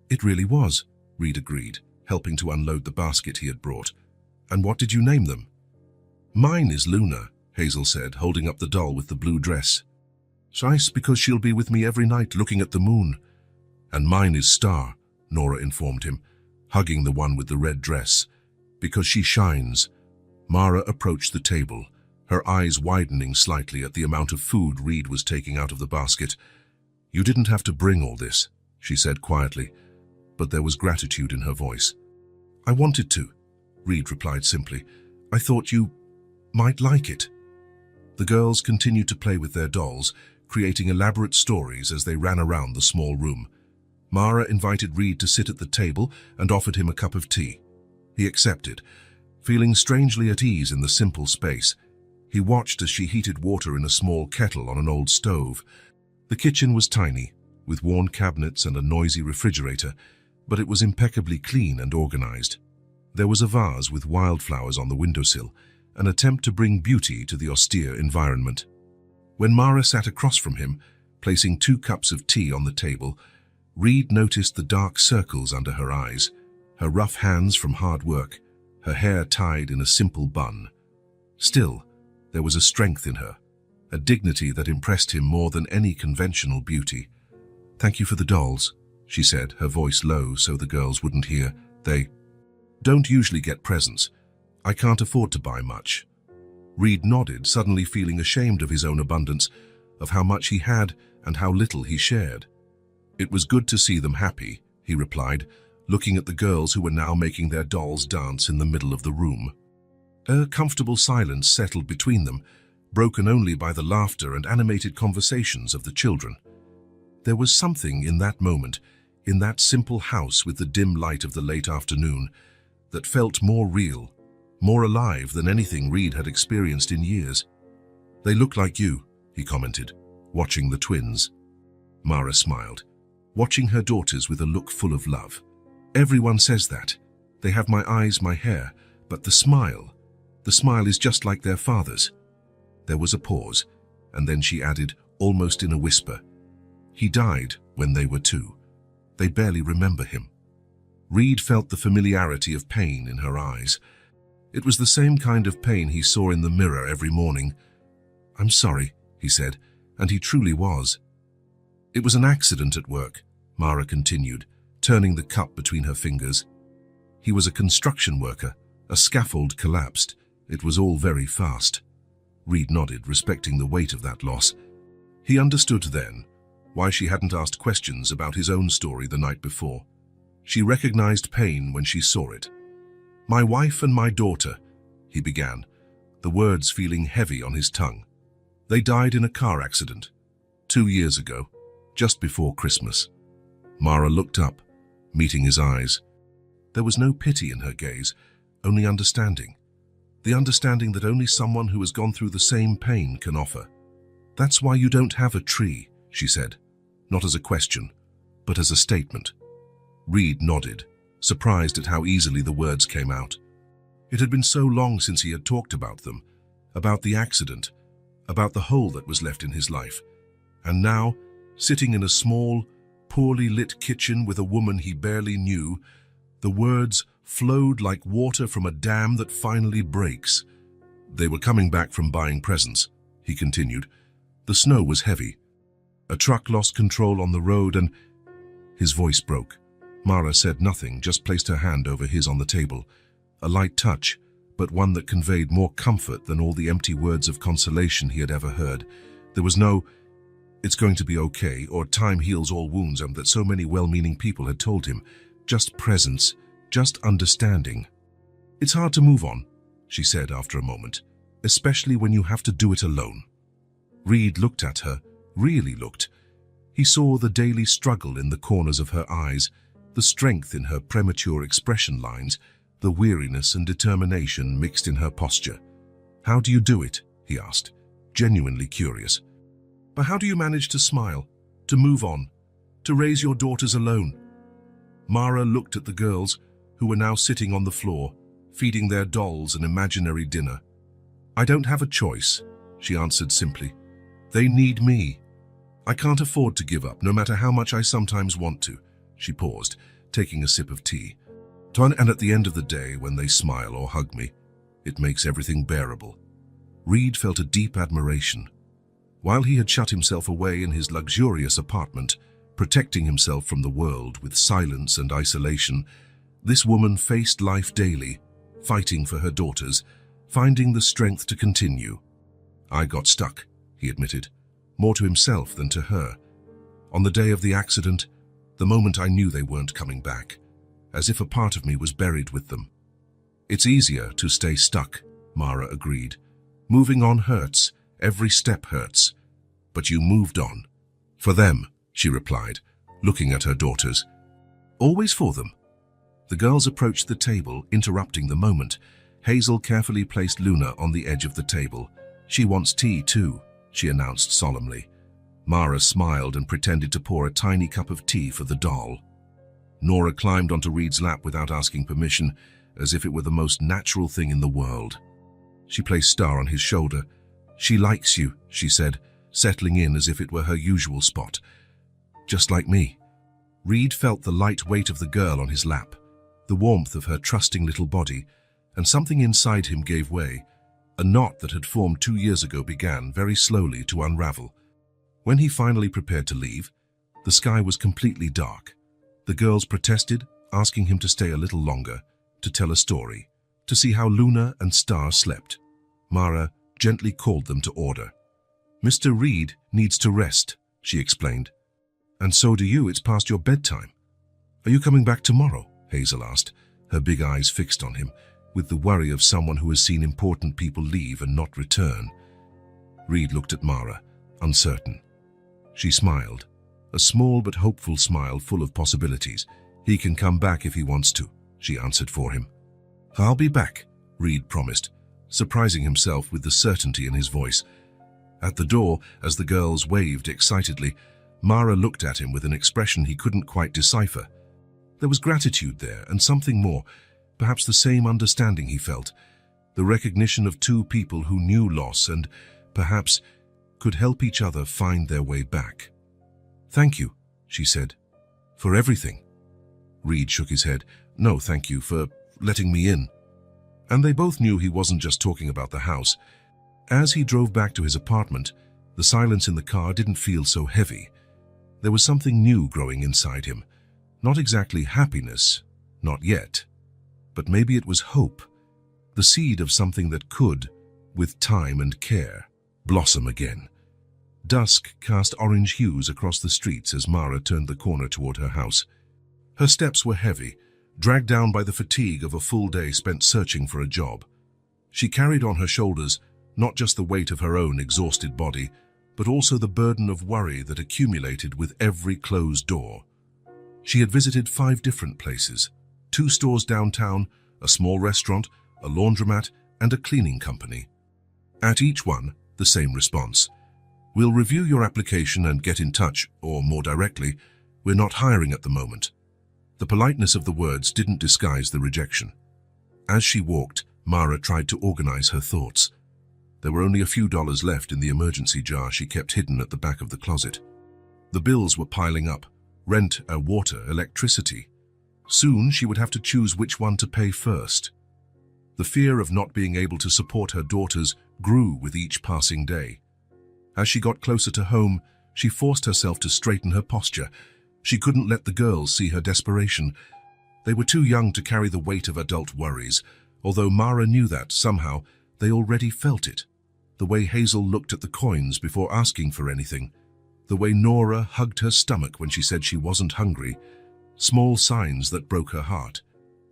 "It really was," Reed agreed, helping to unload the basket he had brought. "And what did you name them?" "Mine is Luna," Hazel said, holding up the doll with the blue dress. "Nice, because she'll be with me every night looking at the moon." "And mine is Star," Nora informed him, hugging the one with the red dress. "Because she shines." Mara approached the table, her eyes widening slightly at the amount of food Reed was taking out of the basket. "You didn't have to bring all this," she said quietly, but there was gratitude in her voice. "I wanted to," Reed replied simply. "I thought you might like it." The girls continued to play with their dolls, creating elaborate stories as they ran around the small room. Mara invited Reed to sit at the table and offered him a cup of tea. He accepted, feeling strangely at ease in the simple space. He watched as she heated water in a small kettle on an old stove. The kitchen was tiny, with worn cabinets and a noisy refrigerator, but it was impeccably clean and organized. There was a vase with wildflowers on the windowsill, an attempt to bring beauty to the austere environment. When Mara sat across from him, placing 2 cups of tea on the table, Reed noticed the dark circles under her eyes, her rough hands from hard work, her hair tied in a simple bun. Still, there was a strength in her, a dignity that impressed him more than any conventional beauty. "Thank you for the dolls," she said, her voice low so the girls wouldn't hear. "They don't usually get presents. I can't afford to buy much." Reed nodded, suddenly feeling ashamed of his own abundance, of how much he had and how little he shared. "It was good to see them happy," he replied, looking at the girls who were now making their dolls dance in the middle of the room. A comfortable silence settled between them, broken only by the laughter and animated conversations of the children. There was something in that moment, in that simple house with the dim light of the late afternoon, that felt more real, more alive than anything Reed had experienced in years. "They look like you," he commented, watching the twins. Mara smiled, watching her daughters with a look full of love. Everyone says that. They have my eyes, my hair, but the smile is just like their father's. There was a pause, and then she added, almost in a whisper, he died when they were 2. They barely remember him. Reed felt the familiarity of pain in her eyes. It was the same kind of pain he saw in the mirror every morning. I'm sorry, he said, and he truly was. It was an accident at work, Mara continued, turning the cup between her fingers. He was a construction worker. A scaffold collapsed. It was all very fast. Reed nodded, respecting the weight of that loss. He understood then why she hadn't asked questions about his own story the night before. She recognized pain when she saw it. My wife and my daughter, he began, the words feeling heavy on his tongue. They died in a car accident 2 years ago, just before Christmas. Mara looked up, meeting his eyes. There was no pity in her gaze, only understanding. The understanding that only someone who has gone through the same pain can offer. That's why you don't have a tree, she said, not as a question, but as a statement. Reed nodded, surprised at how easily the words came out. It had been so long since he had talked about them, about the accident, about the hole that was left in his life. And now, sitting in a small, poorly lit kitchen with a woman he barely knew, the words flowed like water from a dam that finally breaks. They were coming back from buying presents, he continued. The snow was heavy. A truck lost control on the road and... His voice broke. Mara said nothing, just placed her hand over his on the table. A light touch, but one that conveyed more comfort than all the empty words of consolation he had ever heard. There was no, it's going to be okay, or time heals all wounds, that so many well-meaning people had told him. Just presence, just understanding. It's hard to move on, she said after a moment, especially when you have to do it alone. Reed looked at her, really looked. He saw the daily struggle in the corners of her eyes, the strength in her premature expression lines, the weariness and determination mixed in her posture. How do you do it? He asked, genuinely curious. But how do you manage to smile, to move on, to raise your daughters alone? Mara looked at the girls, who were now sitting on the floor, feeding their dolls an imaginary dinner. I don't have a choice, she answered simply. They need me. I can't afford to give up, no matter how much I sometimes want to. She paused, taking a sip of tea. And at the end of the day, when they smile or hug me, it makes everything bearable. Reed felt a deep admiration. While he had shut himself away in his luxurious apartment, protecting himself from the world with silence and isolation, this woman faced life daily, fighting for her daughters, finding the strength to continue. I got stuck, he admitted, more to himself than to her. On the day of the accident, the moment I knew they weren't coming back, as if a part of me was buried with them. It's easier to stay stuck, Mara agreed. Moving on hurts, every step hurts. But you moved on. For them, she replied, looking at her daughters. Always for them. The girls approached the table, interrupting the moment. Hazel carefully placed Luna on the edge of the table. She wants tea too, she announced solemnly. Mara smiled and pretended to pour a tiny cup of tea for the doll. Nora climbed onto Reed's lap without asking permission, as if it were the most natural thing in the world. She placed Star on his shoulder. She likes you, she said, settling in as if it were her usual spot. Just like me. Reed felt the light weight of the girl on his lap, the warmth of her trusting little body, and something inside him gave way. A knot that had formed 2 years ago began very slowly to unravel. When he finally prepared to leave, the sky was completely dark. The girls protested, asking him to stay a little longer, to tell a story, to see how Luna and Star slept. Mara gently called them to order. Mr. Reed needs to rest, she explained. And so do you, it's past your bedtime. Are you coming back tomorrow? Hazel asked, her big eyes fixed on him, with the worry of someone who has seen important people leave and not return. Reed looked at Mara, uncertain. She smiled, a small but hopeful smile full of possibilities. He can come back if he wants to, she answered for him. I'll be back, Reed promised, surprising himself with the certainty in his voice. At the door, as the girls waved excitedly, Mara looked at him with an expression he couldn't quite decipher. There was gratitude there, and something more, perhaps the same understanding he felt, the recognition of two people who knew loss and, perhaps, could help each other find their way back. "Thank you," she said. "For everything." Reed shook his head. "No, thank you for letting me in." And they both knew he wasn't just talking about the house. As he drove back to his apartment, the silence in the car didn't feel so heavy. There was something new growing inside him. Not exactly happiness, not yet. But maybe it was hope, the seed of something that could, with time and care, blossom again. Dusk cast orange hues across the streets as Mara turned the corner toward her house. Her steps were heavy, dragged down by the fatigue of a full day spent searching for a job. She carried on her shoulders not just the weight of her own exhausted body, but also the burden of worry that accumulated with every closed door. She had visited 5 different places, 2 stores downtown, a small restaurant, a laundromat, and a cleaning company. At each one, the same response. "We'll review your application and get in touch," or more directly, "We're not hiring at the moment." The politeness of the words didn't disguise the rejection. As she walked, Mara tried to organize her thoughts. There were only a few dollars left in the emergency jar she kept hidden at the back of the closet. The bills were piling up: rent, water, electricity. Soon she would have to choose which one to pay first. The fear of not being able to support her daughters grew with each passing day. As she got closer to home, she forced herself to straighten her posture. She couldn't let the girls see her desperation. They were too young to carry the weight of adult worries, although Mara knew that, somehow, they already felt it. The way Hazel looked at the coins before asking for anything. The way Nora hugged her stomach when she said she wasn't hungry. Small signs that broke her heart.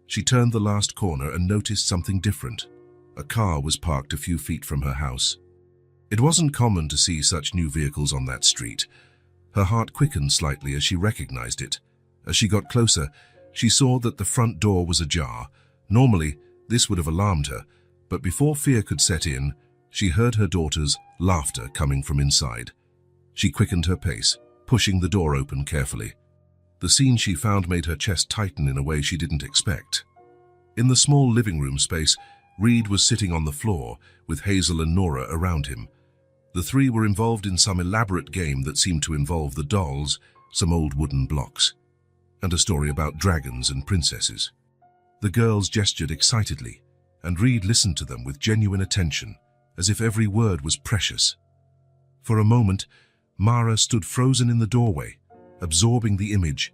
She turned the last corner and noticed something different. A car was parked a few feet from her house. It wasn't common to see such new vehicles on that street. Her heart quickened slightly as she recognized it. As she got closer, she saw that the front door was ajar. Normally, this would have alarmed her, but before fear could set in, she heard her daughter's laughter coming from inside. She quickened her pace, pushing the door open carefully. The scene she found made her chest tighten in a way she didn't expect. In the small living room space, Reed was sitting on the floor, with Hazel and Nora around him. The 3 were involved in some elaborate game that seemed to involve the dolls, some old wooden blocks, and a story about dragons and princesses. The girls gestured excitedly, and Reed listened to them with genuine attention, as if every word was precious. For a moment, Mara stood frozen in the doorway, absorbing the image.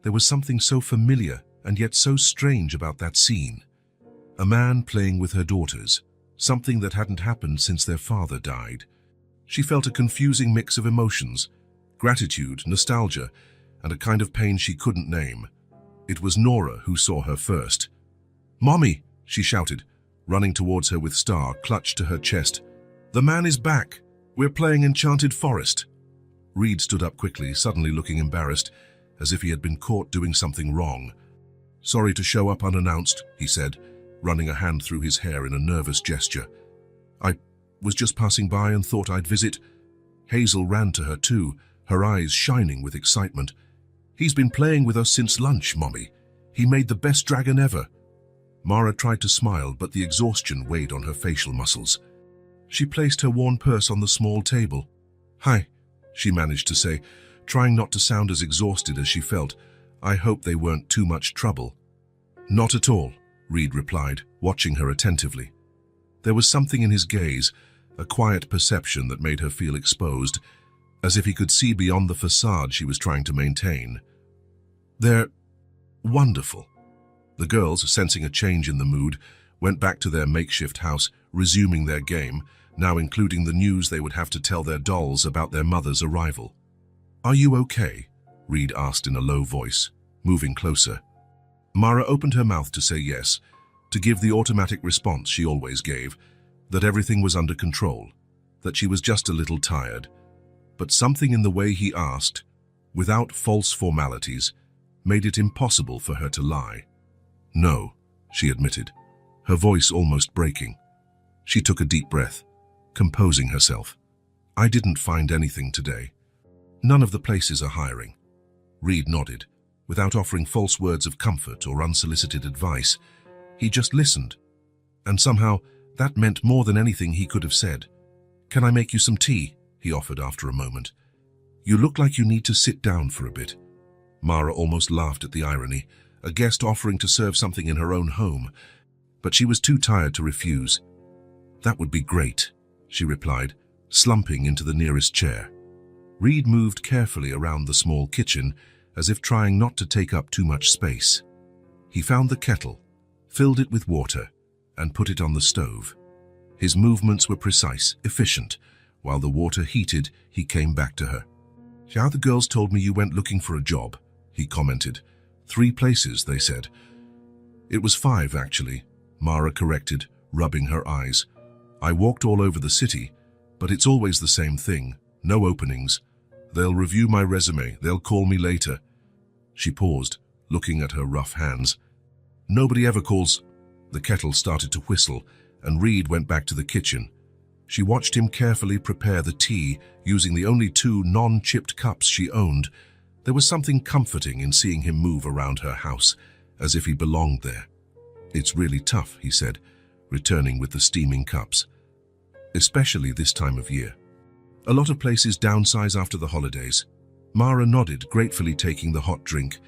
There was something so familiar and yet so strange about that scene. A man playing with her daughters, something that hadn't happened since their father died. She felt a confusing mix of emotions, gratitude, nostalgia, and a kind of pain she couldn't name. It was Nora who saw her first. "Mommy!" she shouted, running towards her with Star clutched to her chest. "The man is back! We're playing Enchanted Forest!" Reed stood up quickly, suddenly looking embarrassed, as if he had been caught doing something wrong. "Sorry to show up unannounced," he said, running a hand through his hair in a nervous gesture. "I was just passing by and thought I'd visit." Hazel ran to her too, her eyes shining with excitement. "He's been playing with us since lunch, Mommy. He made the best dragon ever." Mara tried to smile, but the exhaustion weighed on her facial muscles. She placed her worn purse on the small table. "Hi," she managed to say, trying not to sound as exhausted as she felt. "I hope they weren't too much trouble." "Not at all," Reed replied, watching her attentively. There was something in his gaze, a quiet perception that made her feel exposed, as if he could see beyond the facade she was trying to maintain. "They're wonderful." The girls, sensing a change in the mood, went back to their makeshift house, resuming their game, now including the news they would have to tell their dolls about their mother's arrival. "Are you okay?" Reed asked in a low voice, moving closer. Mara opened her mouth to say yes, to give the automatic response she always gave, that everything was under control, that she was just a little tired. But something in the way he asked, without false formalities, made it impossible for her to lie. "No," she admitted, her voice almost breaking. She took a deep breath, composing herself. "I didn't find anything today." None of the places are hiring. Reed nodded, without offering false words of comfort or unsolicited advice. He just listened, and somehow that meant more than anything he could have said. "Can I make you some tea?" he offered after a moment. "You look like you need to sit down for a bit." Mara almost laughed at the irony, a guest offering to serve something in her own home, but she was too tired to refuse. "That would be great," she replied, slumping into the nearest chair. Reed moved carefully around the small kitchen, as if trying not to take up too much space. He found the kettle, filled it with water, and put it on the stove. His movements were precise, efficient. While the water heated, he came back to her. "How the girls told me you went looking for a job," he commented. "3 places, they said." "It was 5, actually," Mara corrected, rubbing her eyes. "I walked all over the city, but it's always the same thing. No openings. They'll review my resume. They'll call me later." She paused, looking at her rough hands. "Nobody ever calls." The kettle started to whistle, and Reed went back to the kitchen. She watched him carefully prepare the tea, using the only 2 non-chipped cups she owned. There was something comforting in seeing him move around her house, as if he belonged there. "It's really tough," he said, returning with the steaming cups. "Especially this time of year. A lot of places downsize after the holidays." Mara nodded, gratefully taking the hot drink.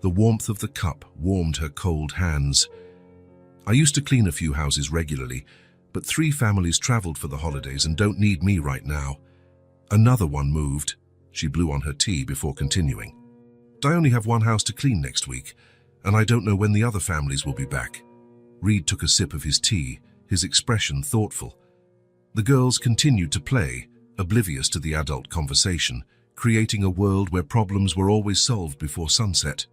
The warmth of the cup warmed her cold hands. "I used to clean a few houses regularly, but 3 families traveled for the holidays and don't need me right now. Another one moved." She blew on her tea before continuing. "I only have 1 house to clean next week, and I don't know when the other families will be back." Reed took a sip of his tea, his expression thoughtful. The girls continued to play, oblivious to the adult conversation, creating a world where problems were always solved before sunset.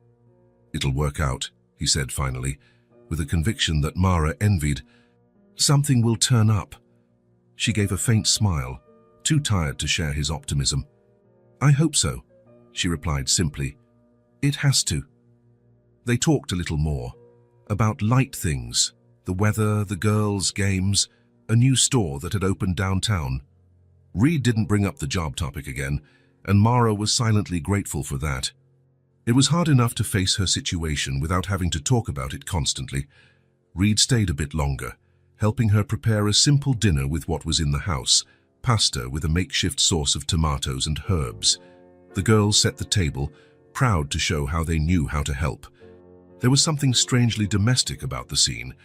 "It'll work out," he said finally, with a conviction that Mara envied. "Something will turn up." She gave a faint smile, too tired to share his optimism. "I hope so," she replied simply. "It has to." They talked a little more, about light things, the weather, the girls, games, a new store that had opened downtown. Reed didn't bring up the job topic again, and Mara was silently grateful for that. It was hard enough to face her situation without having to talk about it constantly. Reed stayed a bit longer, helping her prepare a simple dinner with what was in the house, pasta with a makeshift sauce of tomatoes and herbs. The girls set the table, proud to show how they knew how to help. There was something strangely domestic about the scene,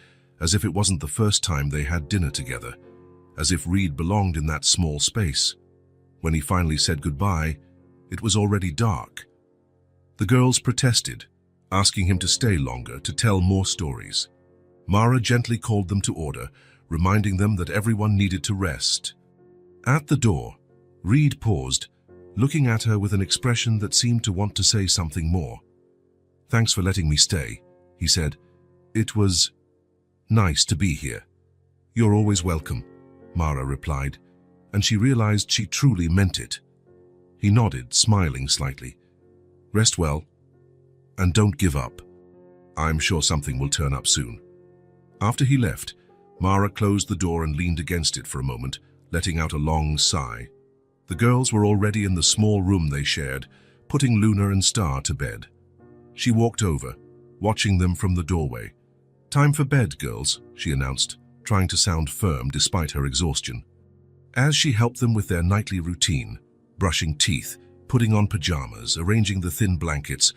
as if it wasn't the first time they had dinner together, as if Reed belonged in that small space. When he finally said goodbye, it was already dark. The girls protested, asking him to stay longer to tell more stories. Mara gently called them to order, reminding them that everyone needed to rest. At the door, Reed paused, looking at her with an expression that seemed to want to say something more. "Thanks for letting me stay," he said. "It was nice to be here." "You're always welcome," Mara replied, and she realized she truly meant it. He nodded, smiling slightly. "Rest well, and don't give up. I'm sure something will turn up soon." After he left, Mara closed the door and leaned against it for a moment, letting out a long sigh. The girls were already in the small room they shared, putting Luna and Star to bed. She walked over, watching them from the doorway. "Time for bed, girls," she announced, trying to sound firm despite her exhaustion. As she helped them with their nightly routine, brushing teeth, putting on pajamas, arranging the thin blankets,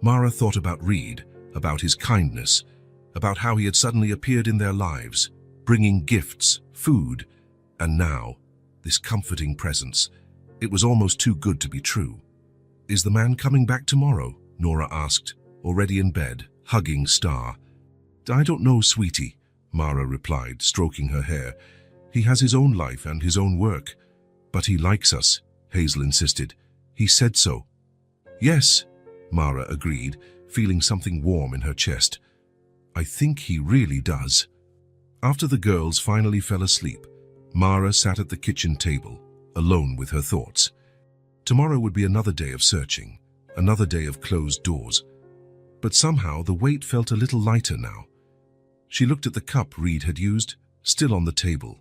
Mara thought about Reed, about his kindness, about how he had suddenly appeared in their lives, bringing gifts, food, and now, this comforting presence. It was almost too good to be true. "Is the man coming back tomorrow?" Nora asked, already in bed, hugging Star. "I don't know, sweetie," Mara replied, stroking her hair. "He has his own life and his own work. But he likes us," Hazel insisted. "He said so." "Yes," Mara agreed, feeling something warm in her chest. "I think he really does." After the girls finally fell asleep, Mara sat at the kitchen table, alone with her thoughts. Tomorrow would be another day of searching, another day of closed doors. But somehow the weight felt a little lighter now. She looked at the cup Reed had used, still on the table.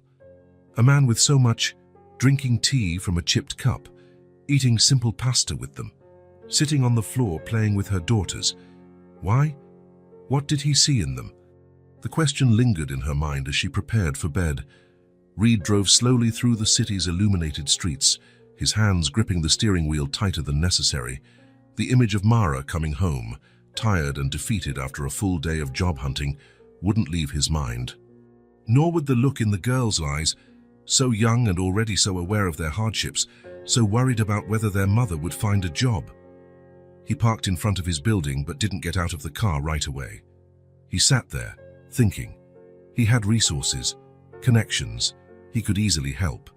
A man with so much, drinking tea from a chipped cup. eating simple pasta with them, sitting on the floor playing with her daughters. Why? What did he see in them? The question lingered in her mind as she prepared for bed. Reed drove slowly through the city's illuminated streets, his hands gripping the steering wheel tighter than necessary. The image of Mara coming home, tired and defeated after a full day of job hunting, wouldn't leave his mind. Nor would the look in the girls' eyes, so young and already so aware of their hardships, so worried about whether their mother would find a job. He parked in front of his building but didn't get out of the car right away. He sat there, thinking. He had resources, connections, he could easily help.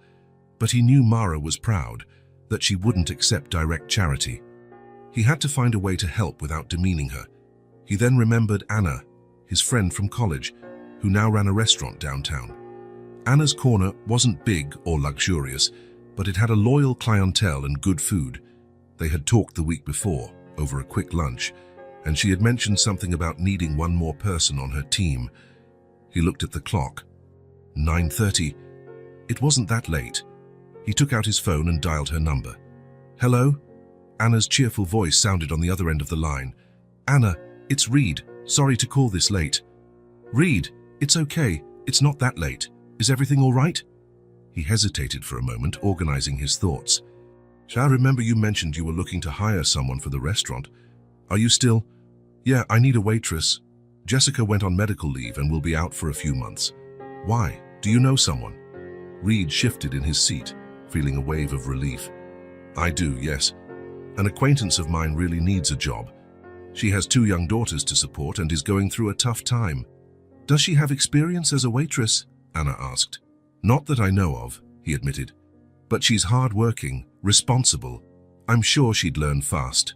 But he knew Mara was proud, that she wouldn't accept direct charity. He had to find a way to help without demeaning her. He then remembered Anna, his friend from college, who now ran a restaurant downtown. Anna's corner wasn't big or luxurious, but it had a loyal clientele and good food. They had talked the week before, over a quick lunch, and she had mentioned something about needing one more person on her team. He looked at the clock. 9:30. It wasn't that late. He took out his phone and dialed her number. "Hello?" Anna's cheerful voice sounded on the other end of the line. "Anna, it's Reed. Sorry to call this late." "Reed, it's okay. It's not that late. Is everything all right?" He hesitated for a moment, organizing his thoughts. "I remember you mentioned you were looking to hire someone for the restaurant. Are you still?" "Yeah, I need a waitress. Jessica went on medical leave and will be out for a few months." "Why? Do you know someone?" Reed shifted in his seat, feeling a wave of relief. "I do, yes. An acquaintance of mine really needs a job. She has 2 young daughters to support and is going through a tough time." "Does she have experience as a waitress?" Anna asked. "Not that I know of," he admitted. "But she's hard-working, responsible. I'm sure she'd learn fast."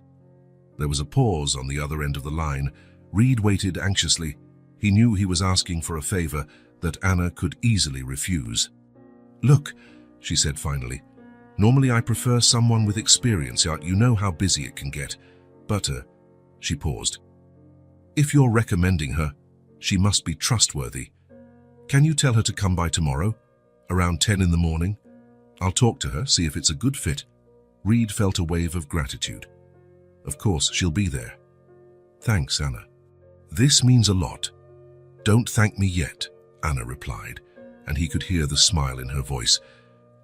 There was a pause on the other end of the line. Reed waited anxiously. He knew he was asking for a favor that Anna could easily refuse. "Look," she said finally, "normally I prefer someone with experience, you know how busy it can get. But, she paused. "If you're recommending her, she must be trustworthy. Can you tell her to come by tomorrow, around 10 in the morning? I'll talk to her, see if it's a good fit." Reed felt a wave of gratitude. "Of course, she'll be there." "Thanks, Anna. This means a lot." "Don't thank me yet," Anna replied, and he could hear the smile in her voice.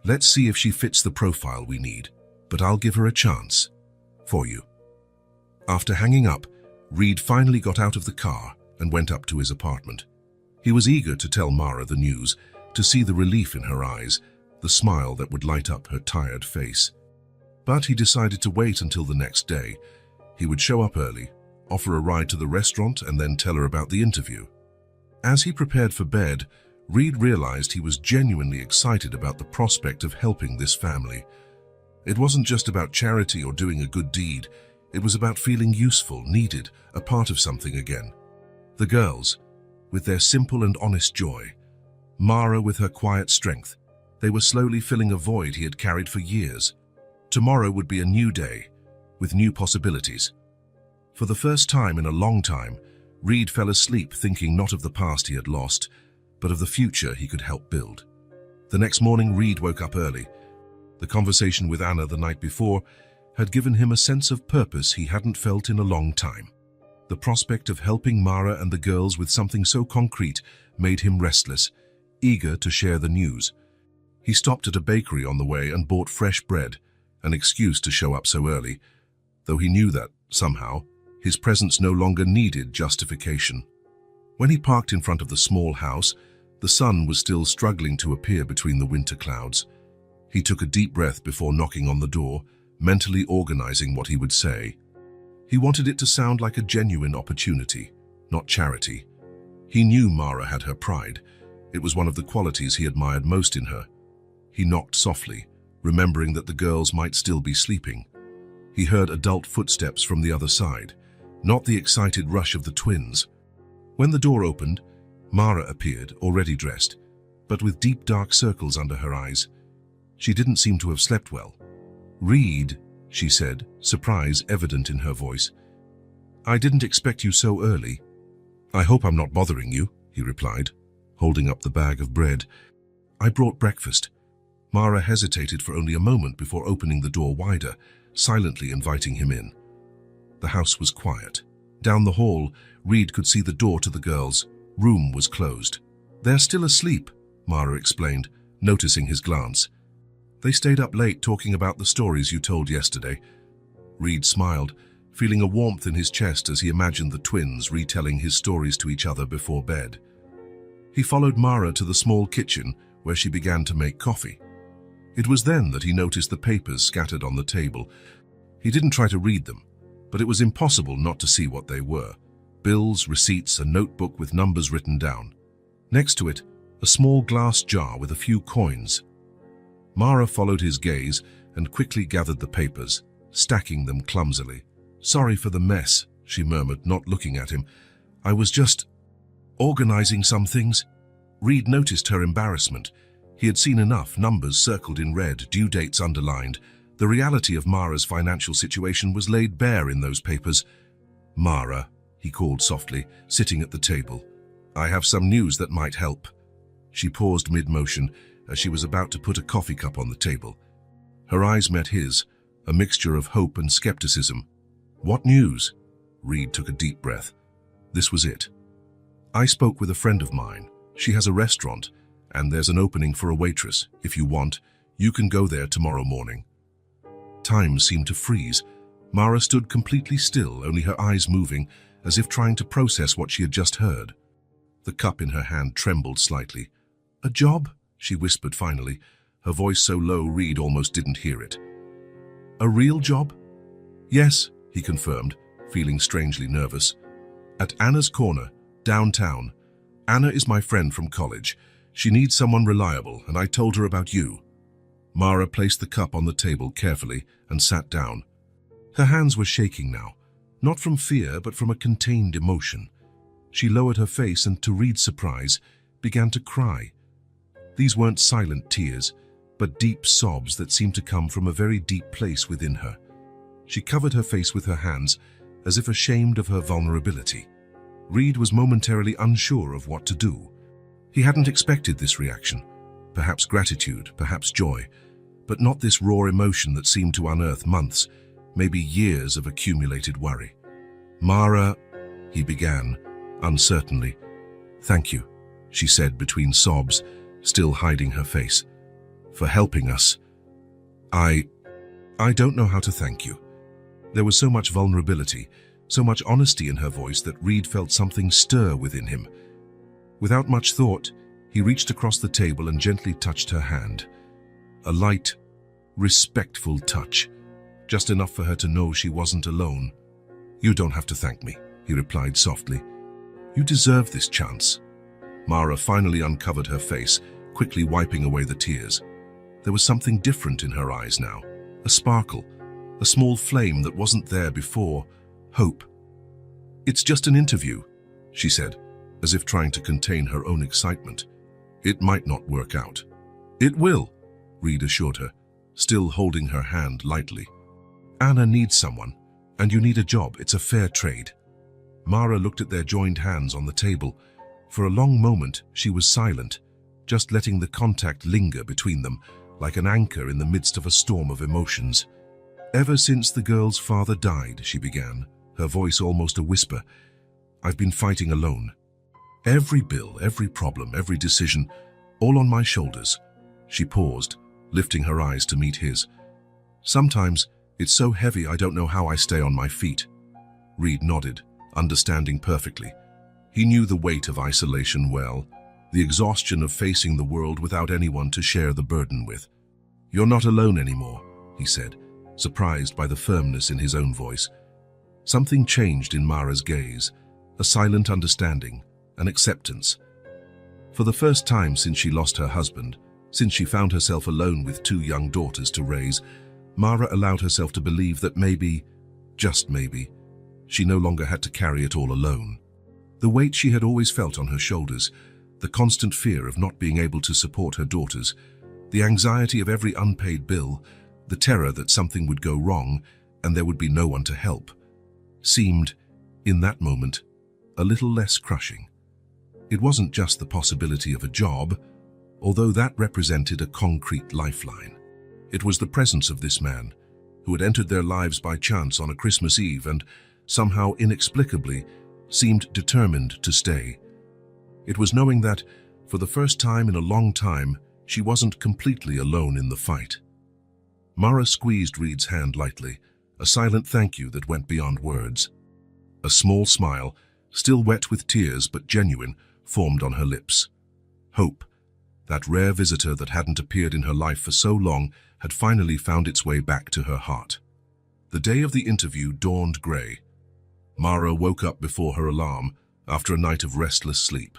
"Let's see if she fits the profile we need, but I'll give her a chance. For you." After hanging up, Reed finally got out of the car and went up to his apartment. He was eager to tell Mara the news, to see the relief in her eyes, the smile that would light up her tired face. But he decided to wait until the next day. He would show up early, offer a ride to the restaurant, and then tell her about the interview. As he prepared for bed, Reed realized he was genuinely excited about the prospect of helping this family. It wasn't just about charity or doing a good deed. It was about feeling useful, needed, a part of something again. The girls, with their simple and honest joy. Mara with her quiet strength. They were slowly filling a void he had carried for years. Tomorrow would be a new day, with new possibilities. For the first time in a long time, Reed fell asleep thinking not of the past he had lost, but of the future he could help build. The next morning, Reed woke up early. The conversation with Anna the night before had given him a sense of purpose he hadn't felt in a long time. The prospect of helping Mara and the girls with something so concrete made him restless, eager to share the news. He stopped at a bakery on the way and bought fresh bread, an excuse to show up so early, though he knew that, somehow, his presence no longer needed justification. When he parked in front of the small house, the sun was still struggling to appear between the winter clouds. He took a deep breath before knocking on the door, mentally organizing what he would say. He wanted it to sound like a genuine opportunity, not charity. He knew Mara had her pride. It was one of the qualities he admired most in her. He knocked softly, remembering that the girls might still be sleeping. He heard adult footsteps from the other side, not the excited rush of the twins. When the door opened, Mara appeared, already dressed, but with deep dark circles under her eyes. She didn't seem to have slept well. "Reed," she said, surprise evident in her voice. "I didn't expect you so early." "I hope I'm not bothering you," he replied, holding up the bag of bread. "I brought breakfast. Mara hesitated for only a moment before opening the door wider, silently inviting him in. The house was quiet. Down the hall, Reed could see the door to the girls' room was closed. "They're still asleep," Mara explained, noticing his glance. "They stayed up late talking about the stories you told yesterday." Reed smiled, feeling a warmth in his chest as he imagined the twins retelling his stories to each other before bed. He followed Mara to the small kitchen where she began to make coffee. It was then that he noticed the papers scattered on the table. He didn't try to read them, but it was impossible not to see what they were: bills, receipts, a notebook with numbers written down. Next to it, a small glass jar with a few coins. Mara followed his gaze and quickly gathered the papers, stacking them clumsily. "Sorry for the mess," she murmured, not looking at him. "I was just organizing some things." Reed noticed her embarrassment. He had seen enough: numbers circled in red, due dates underlined. The reality of Mara's financial situation was laid bare in those papers. "Mara," he called softly, sitting at the table, "I have some news that might help." She paused mid-motion as she was about to put a coffee cup on the table. Her eyes met his, a mixture of hope and skepticism. "What news?" Reed took a deep breath. This was it. "I spoke with a friend of mine. She has a restaurant, and there's an opening for a waitress. If you want, you can go there tomorrow morning." Time seemed to freeze. Mara stood completely still, only her eyes moving, as if trying to process what she had just heard. The cup in her hand trembled slightly. "A job?" she whispered finally, her voice so low Reed almost didn't hear it. "A real job?" "Yes," he confirmed, feeling strangely nervous. "At Anna's Corner, downtown. Anna is my friend from college. She needs someone reliable, and I told her about you." Mara placed the cup on the table carefully and sat down. Her hands were shaking now, not from fear but from a contained emotion. She lowered her face and, to Reed's surprise, began to cry. These weren't silent tears, but deep sobs that seemed to come from a very deep place within her. She covered her face with her hands, as if ashamed of her vulnerability. Reed was momentarily unsure of what to do. He hadn't expected this reaction. Perhaps gratitude, perhaps joy, but not this raw emotion that seemed to unearth months, maybe years of accumulated worry. "Mara," he began, uncertainly. "Thank you," she said between sobs, still hiding her face, "for helping us. I don't know how to thank you." There was so much vulnerability, so much honesty in her voice that Reed felt something stir within him. Without much thought, he reached across the table and gently touched her hand. A light, respectful touch, just enough for her to know she wasn't alone. "You don't have to thank me," he replied softly. "You deserve this chance." Mara finally uncovered her face, quickly wiping away the tears. There was something different in her eyes now, a sparkle, a small flame that wasn't there before, hope. "It's just an interview," she said, as if trying to contain her own excitement. "It might not work out." "It will," Reed assured her, still holding her hand lightly. "Anna needs someone, and you need a job. It's a fair trade." Mara looked at their joined hands on the table. For a long moment, she was silent, just letting the contact linger between them, like an anchor in the midst of a storm of emotions. "Ever since the girl's father died," she began, her voice almost a whisper, "I've been fighting alone. Every bill, every problem, every decision, all on my shoulders." She paused, lifting her eyes to meet his. "Sometimes it's so heavy I don't know how I stay on my feet." Reed nodded, understanding perfectly. He knew the weight of isolation well, the exhaustion of facing the world without anyone to share the burden with. "You're not alone anymore," he said, surprised by the firmness in his own voice. Something changed in Mara's gaze, a silent understanding, an acceptance. For the first time since she lost her husband, since she found herself alone with 2 young daughters to raise, Mara allowed herself to believe that maybe, just maybe, she no longer had to carry it all alone. The weight she had always felt on her shoulders, the constant fear of not being able to support her daughters, the anxiety of every unpaid bill, the terror that something would go wrong and there would be no one to help, seemed, in that moment, a little less crushing. It wasn't just the possibility of a job, although that represented a concrete lifeline. It was the presence of this man, who had entered their lives by chance on a Christmas Eve and, somehow inexplicably, seemed determined to stay. It was knowing that, for the first time in a long time, she wasn't completely alone in the fight. Mara squeezed Reed's hand lightly, a silent thank you that went beyond words. A small smile, still wet with tears but genuine, formed on her lips. Hope, that rare visitor that hadn't appeared in her life for so long, had finally found its way back to her heart. The day of the interview dawned grey. Mara woke up before her alarm, after a night of restless sleep.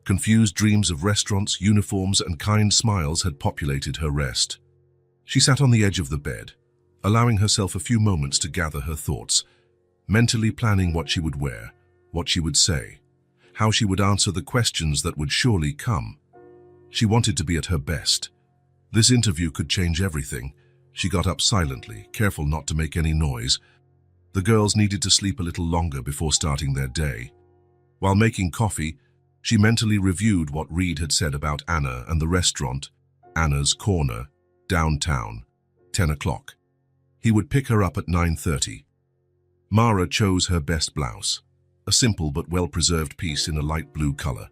Confused dreams of restaurants, uniforms, and kind smiles had populated her rest. She sat on the edge of the bed, allowing herself a few moments to gather her thoughts, mentally planning what she would wear, what she would say, how she would answer the questions that would surely come. She wanted to be at her best. This interview could change everything. She got up silently, careful not to make any noise. The girls needed to sleep a little longer before starting their day. While making coffee, she mentally reviewed what Reed had said about Anna and the restaurant, Anna's Corner, downtown, 10 o'clock. He would pick her up at 9:30. Mara chose her best blouse, a simple but well-preserved piece in a light blue color.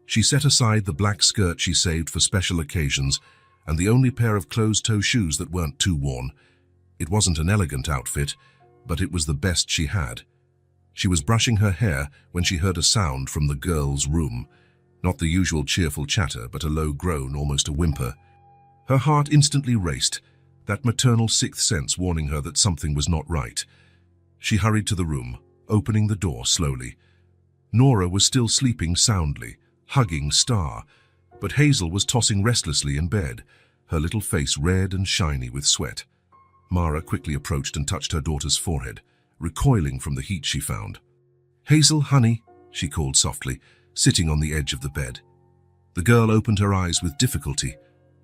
She set aside the black skirt she saved for special occasions and the only pair of closed-toe shoes that weren't too worn. It wasn't an elegant outfit, but it was the best she had. She was brushing her hair when she heard a sound from the girls' room. Not the usual cheerful chatter, but a low groan, almost a whimper. Her heart instantly raced, that maternal sixth sense warning her that something was not right. She hurried to the room, opening the door slowly. Nora was still sleeping soundly, hugging Star, but Hazel was tossing restlessly in bed, her little face red and shiny with sweat. Mara quickly approached and touched her daughter's forehead, recoiling from the heat she found. "Hazel, honey," she called softly, sitting on the edge of the bed. The girl opened her eyes with difficulty.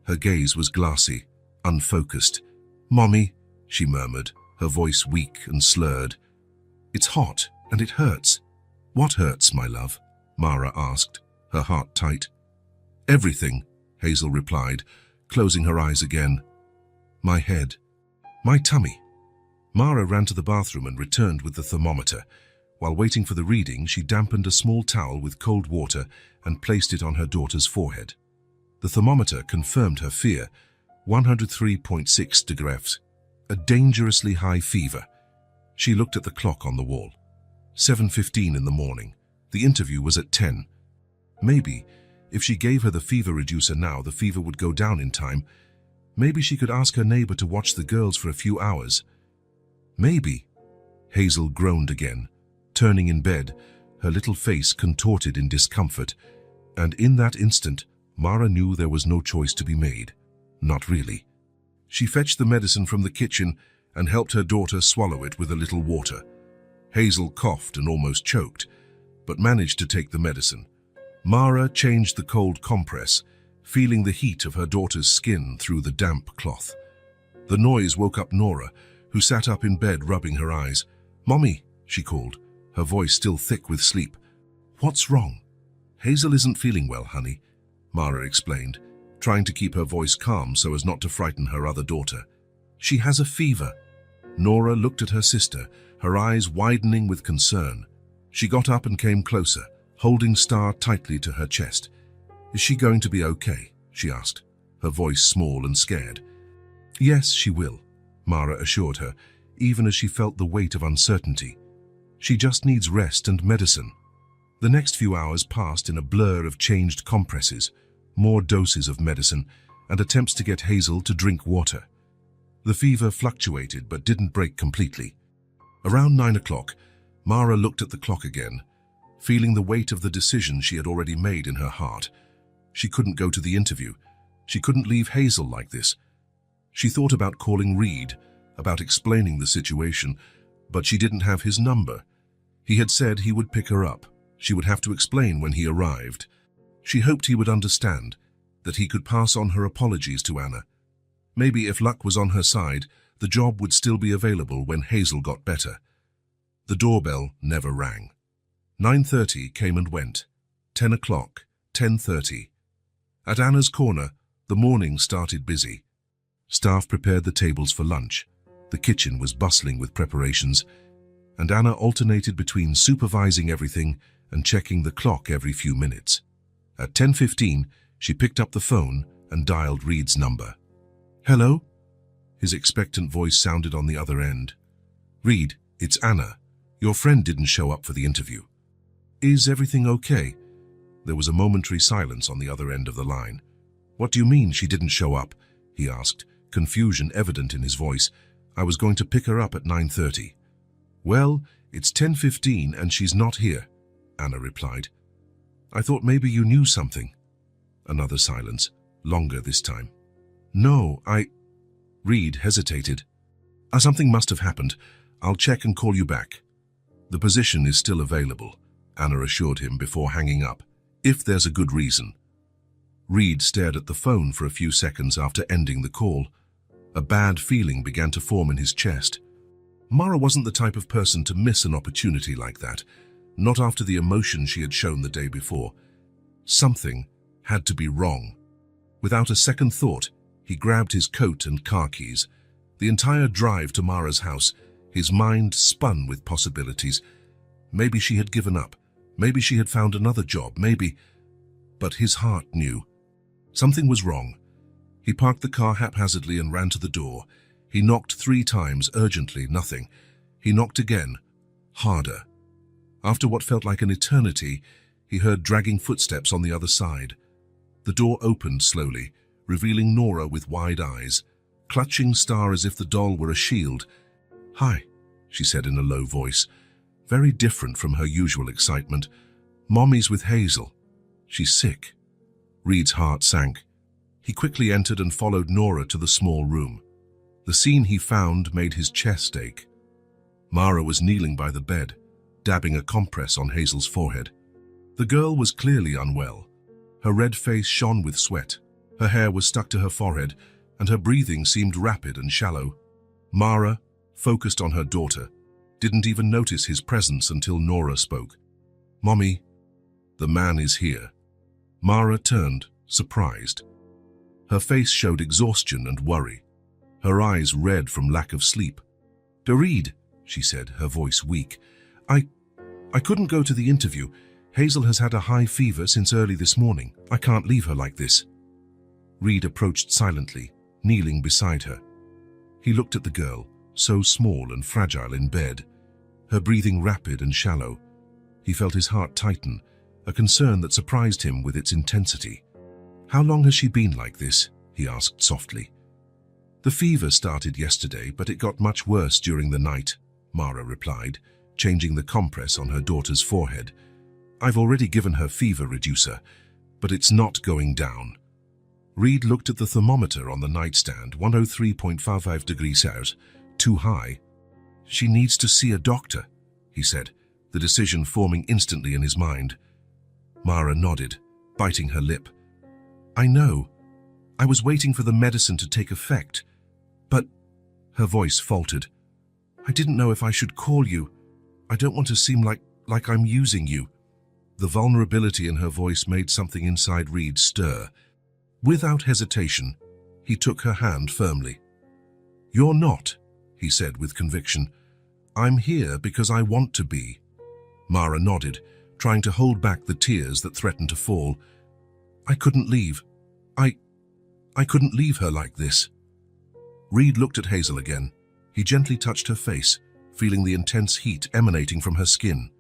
Her gaze was glassy, unfocused. "Mommy," she murmured, her voice weak and slurred. "It's hot, and it hurts." "What hurts, my love?" Mara asked, her heart tight. "Everything," Hazel replied, closing her eyes again. "My head. My tummy." Mara ran to the bathroom and returned with the thermometer. While waiting for the reading, she dampened a small towel with cold water and placed it on her daughter's forehead. The thermometer confirmed her fear, 103.6 degrees, a dangerously high fever. She looked at the clock on the wall. 7:15 in the morning. The interview was at 10. Maybe, if she gave her the fever reducer now, the fever would go down in time. Maybe she could ask her neighbor to watch the girls for a few hours. Maybe. Hazel groaned again, turning in bed, her little face contorted in discomfort. And in that instant, Mara knew there was no choice to be made. Not really. She fetched the medicine from the kitchen and helped her daughter swallow it with a little water. Hazel coughed and almost choked, but managed to take the medicine. Mara changed the cold compress, feeling the heat of her daughter's skin through the damp cloth. The noise woke up Nora, who sat up in bed rubbing her eyes. "Mommy," she called, her voice still thick with sleep. "What's wrong?" "Hazel isn't feeling well, honey," Mara explained, trying to keep her voice calm so as not to frighten her other daughter. "She has a fever." Nora looked at her sister, her eyes widening with concern. She got up and came closer, holding Star tightly to her chest. "Is she going to be okay?" she asked, her voice small and scared. "Yes, she will," Mara assured her, even as she felt the weight of uncertainty. "She just needs rest and medicine." The next few hours passed in a blur of changed compresses, more doses of medicine, and attempts to get Hazel to drink water. The fever fluctuated but didn't break completely. Around 9 o'clock, Mara looked at the clock again, feeling the weight of the decision she had already made in her heart. She couldn't go to the interview. She couldn't leave Hazel like this. She thought about calling Reed, about explaining the situation, but she didn't have his number. He had said he would pick her up. She would have to explain when he arrived. She hoped he would understand, that he could pass on her apologies to Anna. Maybe if luck was on her side, the job would still be available when Hazel got better. The doorbell never rang. 9:30 came and went. 10 o'clock, 10:30. At Anna's corner, the morning started busy. Staff prepared the tables for lunch. The kitchen was bustling with preparations, and Anna alternated between supervising everything and checking the clock every few minutes. At 10:15, she picked up the phone and dialed Reed's number. "Hello?" His expectant voice sounded on the other end. "Reed, it's Anna. Your friend didn't show up for the interview. Is everything okay?" There was a momentary silence on the other end of the line. "What do you mean she didn't show up?" he asked, confusion evident in his voice. "I was going to pick her up at 9:30. "Well, it's 10:15 and she's not here," Anna replied. "I thought maybe you knew something." Another silence, longer this time. "No, Reed hesitated. "Something must have happened. I'll check and call you back." "The position is still available," Anna assured him before hanging up, "if there's a good reason." Reed stared at the phone for a few seconds after ending the call. A bad feeling began to form in his chest. Mara wasn't the type of person to miss an opportunity like that, not after the emotion she had shown the day before. Something had to be wrong. Without a second thought, he grabbed his coat and car keys. The entire drive to Mara's house, his mind spun with possibilities. Maybe she had given up. Maybe she had found another job. Maybe... But his heart knew. Something was wrong. He parked the car haphazardly and ran to the door. He knocked 3 times, urgently, nothing. He knocked again, harder. After what felt like an eternity, he heard dragging footsteps on the other side. The door opened slowly, revealing Nora with wide eyes, clutching Star as if the doll were a shield. "Hi," she said in a low voice, very different from her usual excitement. "Mommy's with Hazel. She's sick." Reed's heart sank. He quickly entered and followed Nora to the small room. The scene he found made his chest ache. Mara was kneeling by the bed, dabbing a compress on Hazel's forehead. The girl was clearly unwell. Her red face shone with sweat. Her hair was stuck to her forehead, and her breathing seemed rapid and shallow. Mara, focused on her daughter, didn't even notice his presence until Nora spoke. "Mommy, the man is here." Mara turned, surprised. Her face showed exhaustion and worry, her eyes red from lack of sleep. "Reed," she said, her voice weak. I couldn't go to the interview. Hazel has had a high fever since early this morning. I can't leave her like this." Reed approached silently, kneeling beside her. He looked at the girl, so small and fragile in bed, her breathing rapid and shallow. He felt his heart tighten, a concern that surprised him with its intensity. "How long has she been like this?" he asked softly. "The fever started yesterday, but it got much worse during the night," Mara replied, changing the compress on her daughter's forehead. "I've already given her fever reducer, but it's not going down." Reed looked at the thermometer on the nightstand, 103.55 degrees Celsius, too high. "She needs to see a doctor," he said, the decision forming instantly in his mind. Mara nodded, biting her lip. "I know. I was waiting for the medicine to take effect. But," her voice faltered, "I didn't know if I should call you. I don't want to seem like I'm using you." The vulnerability in her voice made something inside Reed stir. Without hesitation, he took her hand firmly. "You're not," he said with conviction. "I'm here because I want to be." Mara nodded, trying to hold back the tears that threatened to fall. "I couldn't leave. I couldn't leave her like this." Reed looked at Hazel again. He gently touched her face, feeling the intense heat emanating from her skin.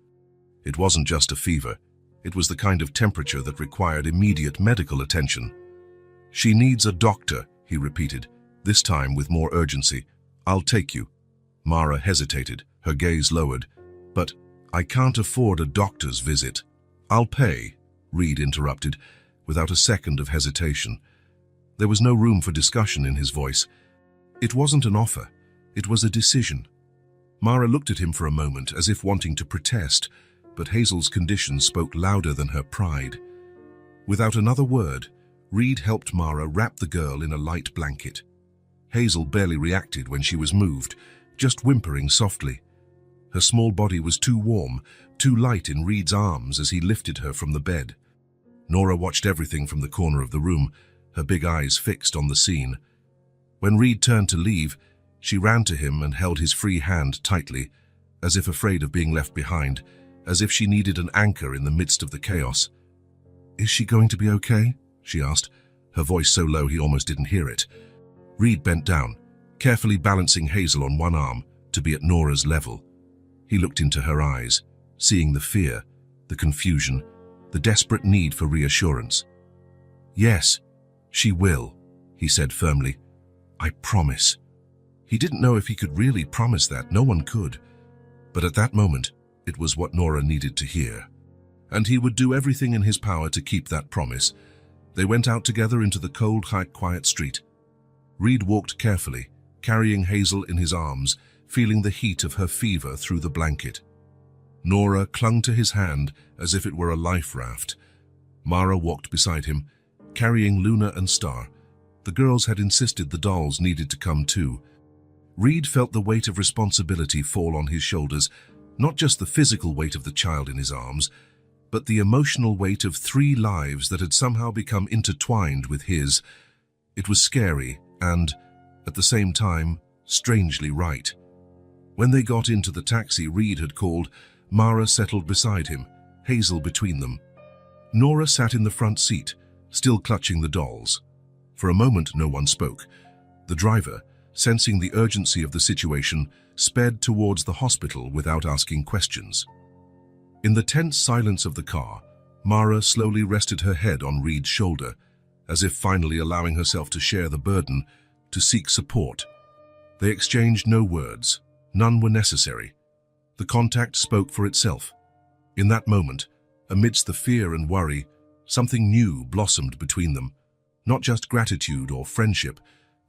It wasn't just a fever. It was the kind of temperature that required immediate medical attention. "She needs a doctor," he repeated, this time with more urgency. "I'll take you." Mara hesitated, her gaze lowered. "But I can't afford a doctor's visit." "I'll pay," Reed interrupted, without a second of hesitation. There was no room for discussion in his voice. It wasn't an offer, it was a decision. Mara looked at him for a moment, as if wanting to protest, but Hazel's condition spoke louder than her pride. Without another word, Reed helped Mara wrap the girl in a light blanket. Hazel barely reacted when she was moved, just whimpering softly. Her small body was too warm, too light in Reed's arms as he lifted her from the bed. Nora watched everything from the corner of the room, her big eyes fixed on the scene. When Reed turned to leave, she ran to him and held his free hand tightly, as if afraid of being left behind, as if she needed an anchor in the midst of the chaos. "Is she going to be okay?" she asked, her voice so low he almost didn't hear it. Reed bent down, carefully balancing Hazel on one arm to be at Nora's level. He looked into her eyes, seeing the fear, the confusion, the desperate need for reassurance. "Yes, she will," he said firmly. "I promise." He didn't know if he could really promise that. No one could. But at that moment, it was what Nora needed to hear. And he would do everything in his power to keep that promise. They went out together into the cold, quiet street. Reed walked carefully, carrying Hazel in his arms, feeling the heat of her fever through the blanket. Nora clung to his hand as if it were a life raft. Mara walked beside him, carrying Luna and Star. The girls had insisted the dolls needed to come too. Reed felt the weight of responsibility fall on his shoulders, not just the physical weight of the child in his arms, but the emotional weight of 3 lives that had somehow become intertwined with his. It was scary and, at the same time, strangely right. When they got into the taxi Reed had called, Mara settled beside him, Hazel between them. Nora sat in the front seat, still clutching the dolls. For a moment no one spoke. The driver, sensing the urgency of the situation, sped towards the hospital without asking questions. In the tense silence of the car, Mara slowly rested her head on Reed's shoulder, as if finally allowing herself to share the burden, to seek support. They exchanged no words. None were necessary. The contact spoke for itself. In that moment, amidst the fear and worry, something new blossomed between them. Not just gratitude or friendship,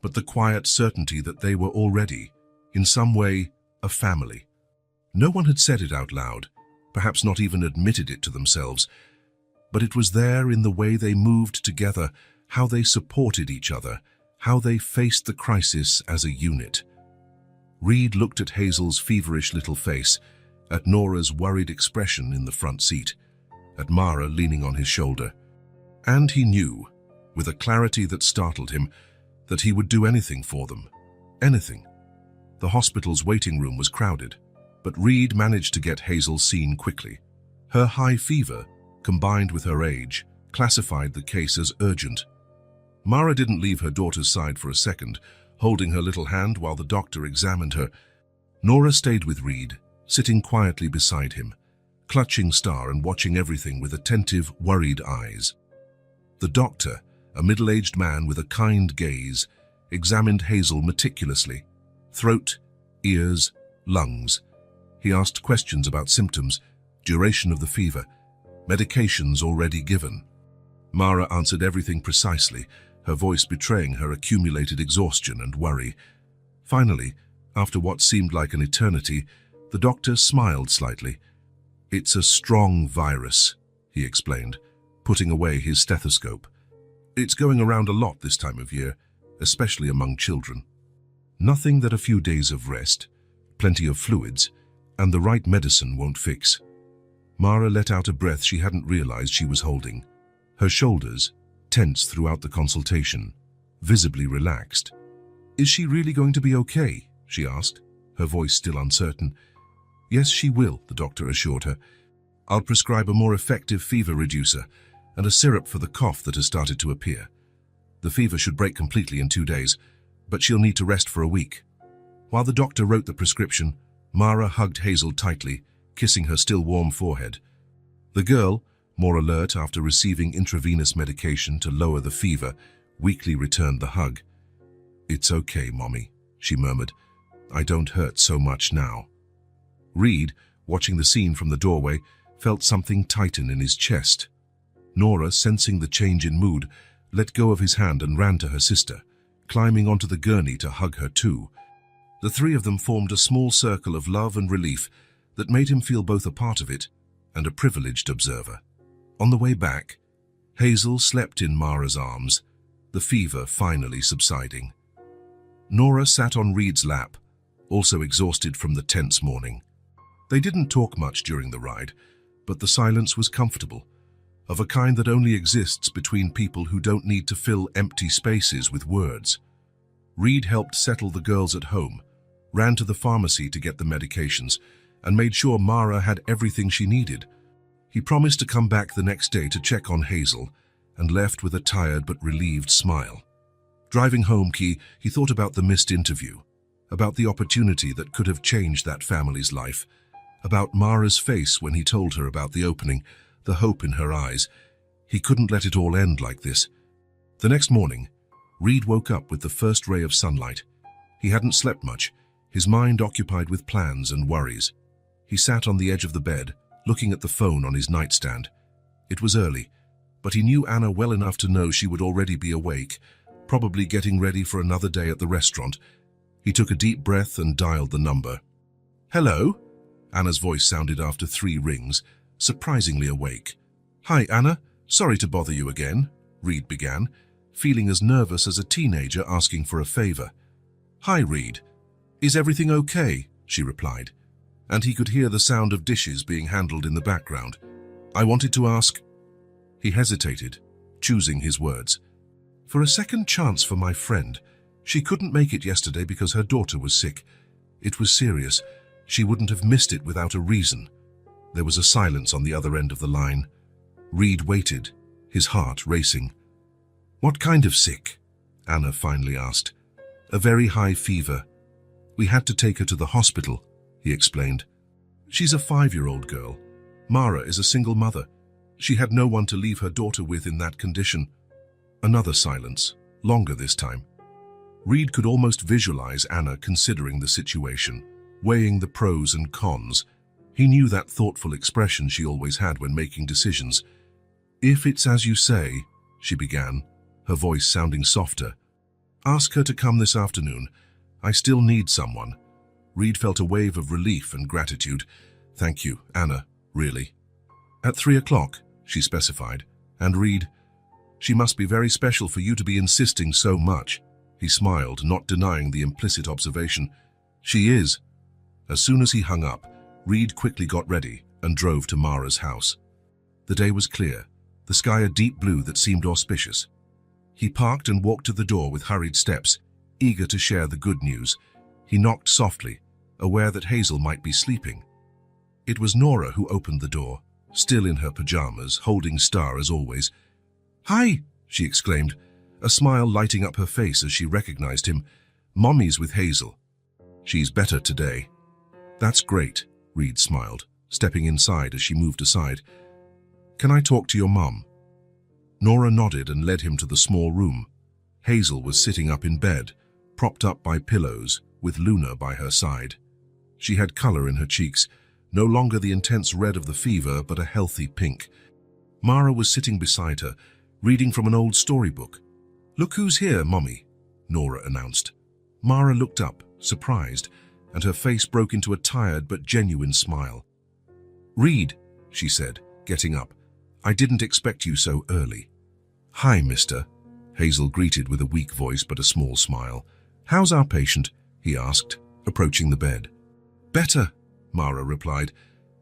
but the quiet certainty that they were already, in some way, a family. No one had said it out loud, perhaps not even admitted it to themselves, but it was there in the way they moved together, how they supported each other, how they faced the crisis as a unit. Reed looked at Hazel's feverish little face, at Nora's worried expression in the front seat, at Mara leaning on his shoulder. And he knew, with a clarity that startled him, that he would do anything for them. Anything. The hospital's waiting room was crowded, but Reed managed to get Hazel seen quickly. Her high fever, combined with her age, classified the case as urgent. Mara didn't leave her daughter's side for a second, holding her little hand while the doctor examined her. Nora stayed with Reed, sitting quietly beside him, clutching Star and watching everything with attentive, worried eyes. The doctor, a middle-aged man with a kind gaze, examined Hazel meticulously. Throat, ears, lungs. He asked questions about symptoms, duration of the fever, medications already given. Mara answered everything precisely, her voice betraying her accumulated exhaustion and worry. Finally, after what seemed like an eternity, the doctor smiled slightly. "It's a strong virus," he explained, putting away his stethoscope. "It's going around a lot this time of year, especially among children. Nothing that a few days of rest, plenty of fluids, and the right medicine won't fix." Mara let out a breath she hadn't realized she was holding. Her shoulders, tense throughout the consultation, visibly relaxed. "Is she really going to be okay?" she asked, her voice still uncertain. "Yes, she will," the doctor assured her. "I'll prescribe a more effective fever reducer and a syrup for the cough that has started to appear. The fever should break completely in 2 days, but she'll need to rest for a week." While the doctor wrote the prescription, Mara hugged Hazel tightly, kissing her still warm forehead. The girl, more alert after receiving intravenous medication to lower the fever, weakly returned the hug. "It's okay, Mommy," she murmured. "I don't hurt so much now." Reed, watching the scene from the doorway, felt something tighten in his chest. Nora, sensing the change in mood, let go of his hand and ran to her sister, climbing onto the gurney to hug her too. The 3 of them formed a small circle of love and relief that made him feel both a part of it and a privileged observer. On the way back, Hazel slept in Mara's arms, the fever finally subsiding. Nora sat on Reed's lap, also exhausted from the tense morning. They didn't talk much during the ride, but the silence was comfortable. of a kind that only exists between people who don't need to fill empty spaces with words. Reed helped settle the girls at home, ran to the pharmacy to get the medications, and made sure Mara had everything she needed. He promised to come back the next day to check on Hazel, and left with a tired but relieved smile. Driving home, he thought about the missed interview, about the opportunity that could have changed that family's life, about Mara's face when he told her about the opening, the hope in her eyes. He couldn't let it all end like this. The next morning, Reed woke up with the first ray of sunlight. He hadn't slept much, his mind occupied with plans and worries. He sat on the edge of the bed, looking at the phone on his nightstand. It was early, but he knew Anna well enough to know she would already be awake, probably getting ready for another day at the restaurant. He took a deep breath and dialed the number. "Hello?" Anna's voice sounded after 3 rings, surprisingly awake. "Hi, Anna. Sorry to bother you again," Reed began, feeling as nervous as a teenager asking for a favor. "Hi, Reed. Is everything okay?" she replied, and he could hear the sound of dishes being handled in the background. "I wanted to ask—" He hesitated, choosing his words. "For a second chance for my friend. She couldn't make it yesterday because her daughter was sick. It was serious. She wouldn't have missed it without a reason." There was a silence on the other end of the line. Reed waited, his heart racing. "What kind of sick?" Anna finally asked. "A very high fever. We had to take her to the hospital," he explained. "She's a 5-year-old girl. Mara is a single mother. She had no one to leave her daughter with in that condition." Another silence, longer this time. Reed could almost visualize Anna considering the situation, weighing the pros and cons. He knew that thoughtful expression she always had when making decisions. "If it's as you say," she began, her voice sounding softer. "Ask her to come this afternoon. I still need someone." Reed felt a wave of relief and gratitude. "Thank you, Anna, really." "At 3 o'clock, she specified, and Reed, "She must be very special for you to be insisting so much." He smiled, not denying the implicit observation. "She is." As soon as he hung up, Reed quickly got ready and drove to Mara's house. The day was clear, the sky a deep blue that seemed auspicious. He parked and walked to the door with hurried steps, eager to share the good news. He knocked softly, aware that Hazel might be sleeping. It was Nora who opened the door, still in her pajamas, holding Star as always. "Hi," she exclaimed, a smile lighting up her face as she recognized him. "Mommy's with Hazel. She's better today." "That's great," Reed smiled, stepping inside as she moved aside. "Can I talk to your mom?" Nora nodded and led him to the small room. Hazel was sitting up in bed, propped up by pillows, with Luna by her side. She had color in her cheeks, no longer the intense red of the fever, but a healthy pink. Mara was sitting beside her, reading from an old storybook. "Look who's here, Mommy," Nora announced. Mara looked up, surprised, and her face broke into a tired but genuine smile. "Reed," she said, getting up, "I didn't expect you so early." "Hi, mister," Hazel greeted with a weak voice but a small smile. "How's our patient?" he asked, approaching the bed. "Better," Mara replied.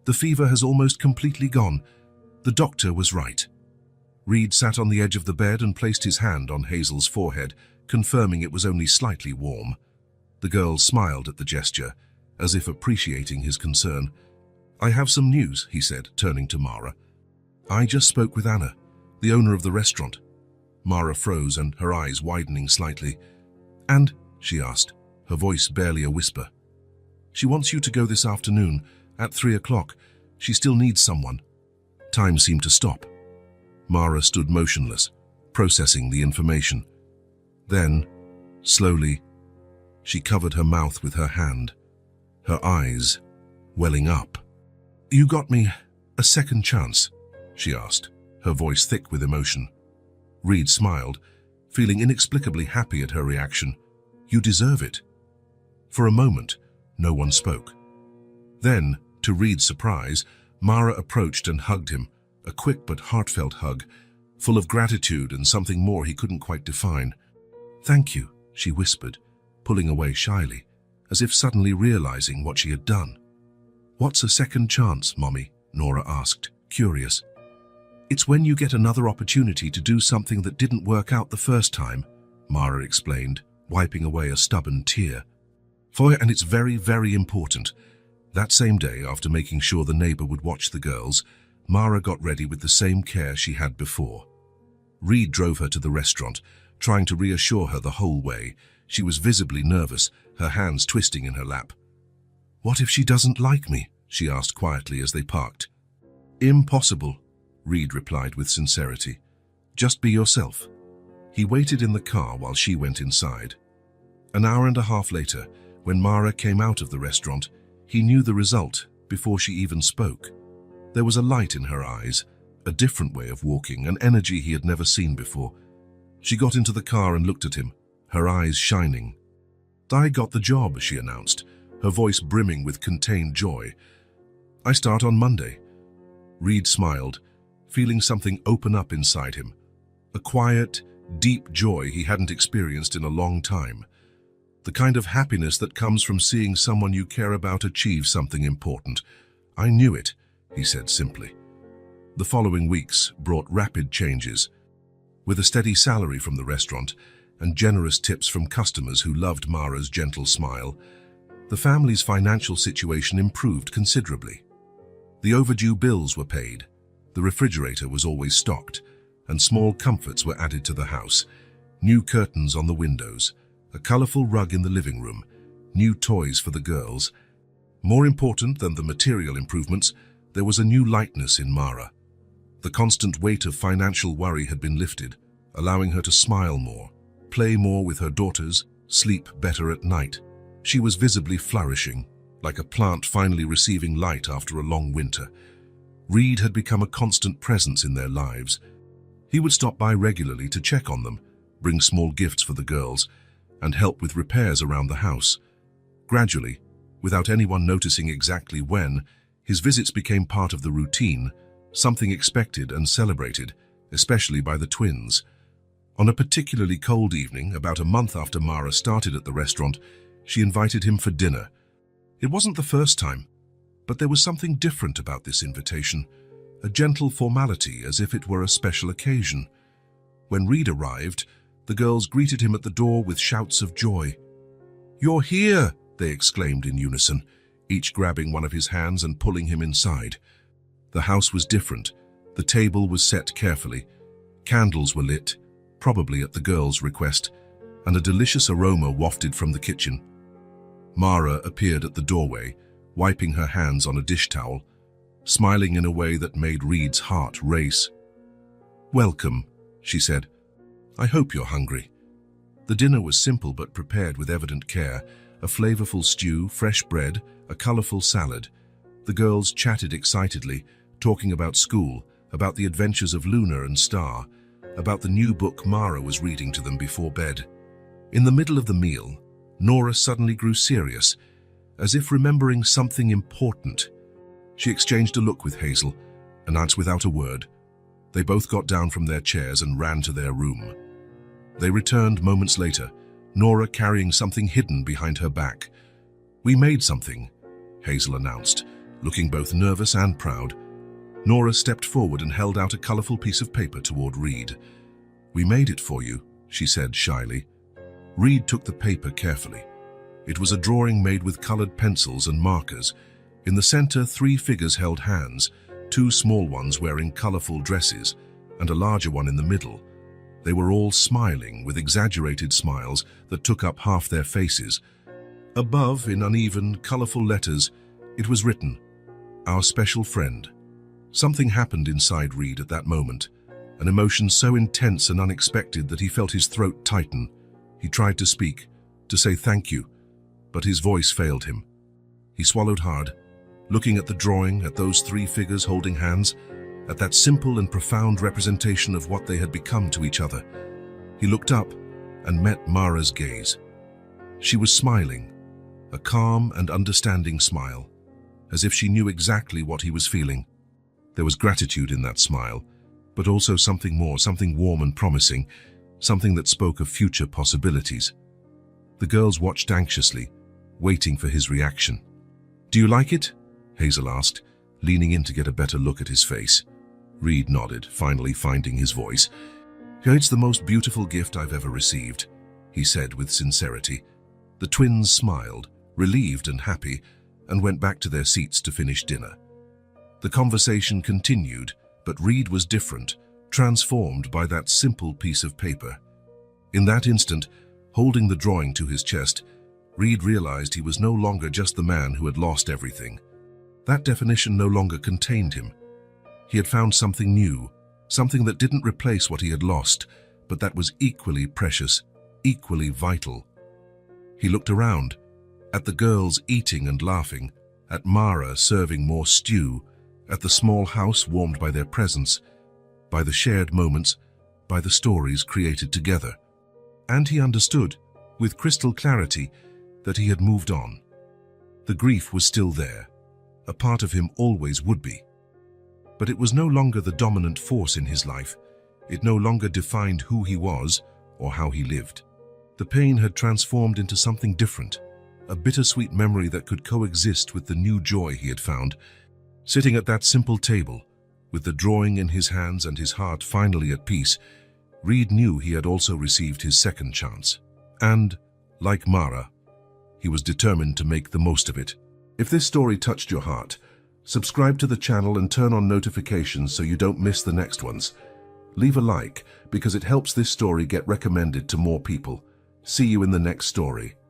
"The fever has almost completely gone. The doctor was right." Reed sat on the edge of the bed and placed his hand on Hazel's forehead, confirming it was only slightly warm. The girl smiled at the gesture, as if appreciating his concern. "I have some news," he said, turning to Mara. "I just spoke with Anna, the owner of the restaurant." Mara froze and her eyes widening slightly. "And?" she asked, her voice barely a whisper. "She wants you to go this afternoon, at 3 o'clock. She still needs someone." Time seemed to stop. Mara stood motionless, processing the information. Then, slowly, she covered her mouth with her hand, her eyes welling up. "You got me a second chance?" she asked, her voice thick with emotion. Reed smiled, feeling inexplicably happy at her reaction. "You deserve it." For a moment, no one spoke. Then, to Reed's surprise, Mara approached and hugged him, a quick but heartfelt hug, full of gratitude and something more he couldn't quite define. "Thank you," she whispered, pulling away shyly, as if suddenly realizing what she had done. "What's a second chance, Mommy?" Nora asked, curious. It's when you get another opportunity to do something that didn't work out the first time, Mara explained, wiping away a stubborn tear. And it's very, very important. That same day, after making sure the neighbor would watch the girls, Mara got ready with the same care she had before. Reed drove her to the restaurant, trying to reassure her the whole way. She was visibly nervous, her hands twisting in her lap. "What if she doesn't like me?" she asked quietly as they parked. "Impossible," Reed replied with sincerity. "Just be yourself." He waited in the car while she went inside. An hour and a half later, when Mara came out of the restaurant, he knew the result before she even spoke. There was a light in her eyes, a different way of walking, an energy he had never seen before. She got into the car and looked at him, her eyes shining. "I got the job," she announced, her voice brimming with contained joy. "I start on Monday." Reed smiled, feeling something open up inside him. A quiet, deep joy he hadn't experienced in a long time. The kind of happiness that comes from seeing someone you care about achieve something important. "I knew it," he said simply. The following weeks brought rapid changes. With a steady salary from the restaurant and generous tips from customers who loved Mara's gentle smile, the family's financial situation improved considerably. The overdue bills were paid, the refrigerator was always stocked, and small comforts were added to the house. New curtains on the windows, a colorful rug in the living room, new toys for the girls. More important than the material improvements, there was a new lightness in Mara. The constant weight of financial worry had been lifted, allowing her to smile more, play more with her daughters, sleep better at night. She was visibly flourishing, like a plant finally receiving light after a long winter. Reed had become a constant presence in their lives. He would stop by regularly to check on them, bring small gifts for the girls, and help with repairs around the house. Gradually, without anyone noticing exactly when, his visits became part of the routine, something expected and celebrated, especially by the twins. On a particularly cold evening, about a month after Mara started at the restaurant, she invited him for dinner. It wasn't the first time, but there was something different about this invitation, a gentle formality as if it were a special occasion. When Reed arrived, the girls greeted him at the door with shouts of joy. "You're here!" they exclaimed in unison, each grabbing one of his hands and pulling him inside. The house was different. The table was set carefully. Candles were lit, probably at the girls' request, and a delicious aroma wafted from the kitchen. Mara appeared at the doorway, wiping her hands on a dish towel, smiling in a way that made Reed's heart race. "Welcome," she said. "I hope you're hungry." The dinner was simple but prepared with evident care, a flavorful stew, fresh bread, a colorful salad. The girls chatted excitedly, talking about school, about the adventures of Luna and Star, about the new book Mara was reading to them before bed. In the middle of the meal, Nora suddenly grew serious, as if remembering something important. She exchanged a look with Hazel, and answered without a word. They both got down from their chairs and ran to their room. They returned moments later, Nora carrying something hidden behind her back. "We made something," Hazel announced, looking both nervous and proud. Nora stepped forward and held out a colorful piece of paper toward Reed. "We made it for you," she said shyly. Reed took the paper carefully. It was a drawing made with colored pencils and markers. In the center, 3 figures held hands, 2 small ones wearing colorful dresses, and a larger one in the middle. They were all smiling, with exaggerated smiles that took up half their faces. Above, in uneven, colorful letters, it was written, "Our special friend." Something happened inside Reed at that moment, an emotion so intense and unexpected that he felt his throat tighten. He tried to speak, to say thank you, but his voice failed him. He swallowed hard, looking at the drawing, at those 3 figures holding hands, at that simple and profound representation of what they had become to each other. He looked up and met Mara's gaze. She was smiling, a calm and understanding smile, as if she knew exactly what he was feeling. There was gratitude in that smile, but also something more, something warm and promising, something that spoke of future possibilities. The girls watched anxiously, waiting for his reaction. "Do you like it?" Hazel asked, leaning in to get a better look at his face. Reed nodded, finally finding his voice. "It's the most beautiful gift I've ever received," he said with sincerity. The twins smiled, relieved and happy, and went back to their seats to finish dinner. The conversation continued, but Reed was different, transformed by that simple piece of paper. In that instant, holding the drawing to his chest, Reed realized he was no longer just the man who had lost everything. That definition no longer contained him. He had found something new, something that didn't replace what he had lost, but that was equally precious, equally vital. He looked around, at the girls eating and laughing, at Mara serving more stew, at the small house warmed by their presence, by the shared moments, by the stories created together. And he understood, with crystal clarity, that he had moved on. The grief was still there. A part of him always would be. But it was no longer the dominant force in his life. It no longer defined who he was or how he lived. The pain had transformed into something different, a bittersweet memory that could coexist with the new joy he had found. Sitting at that simple table, with the drawing in his hands and his heart finally at peace, Reed knew he had also received his second chance. And, like Mara, he was determined to make the most of it. If this story touched your heart, subscribe to the channel and turn on notifications so you don't miss the next ones. Leave a like because it helps this story get recommended to more people. See you in the next story.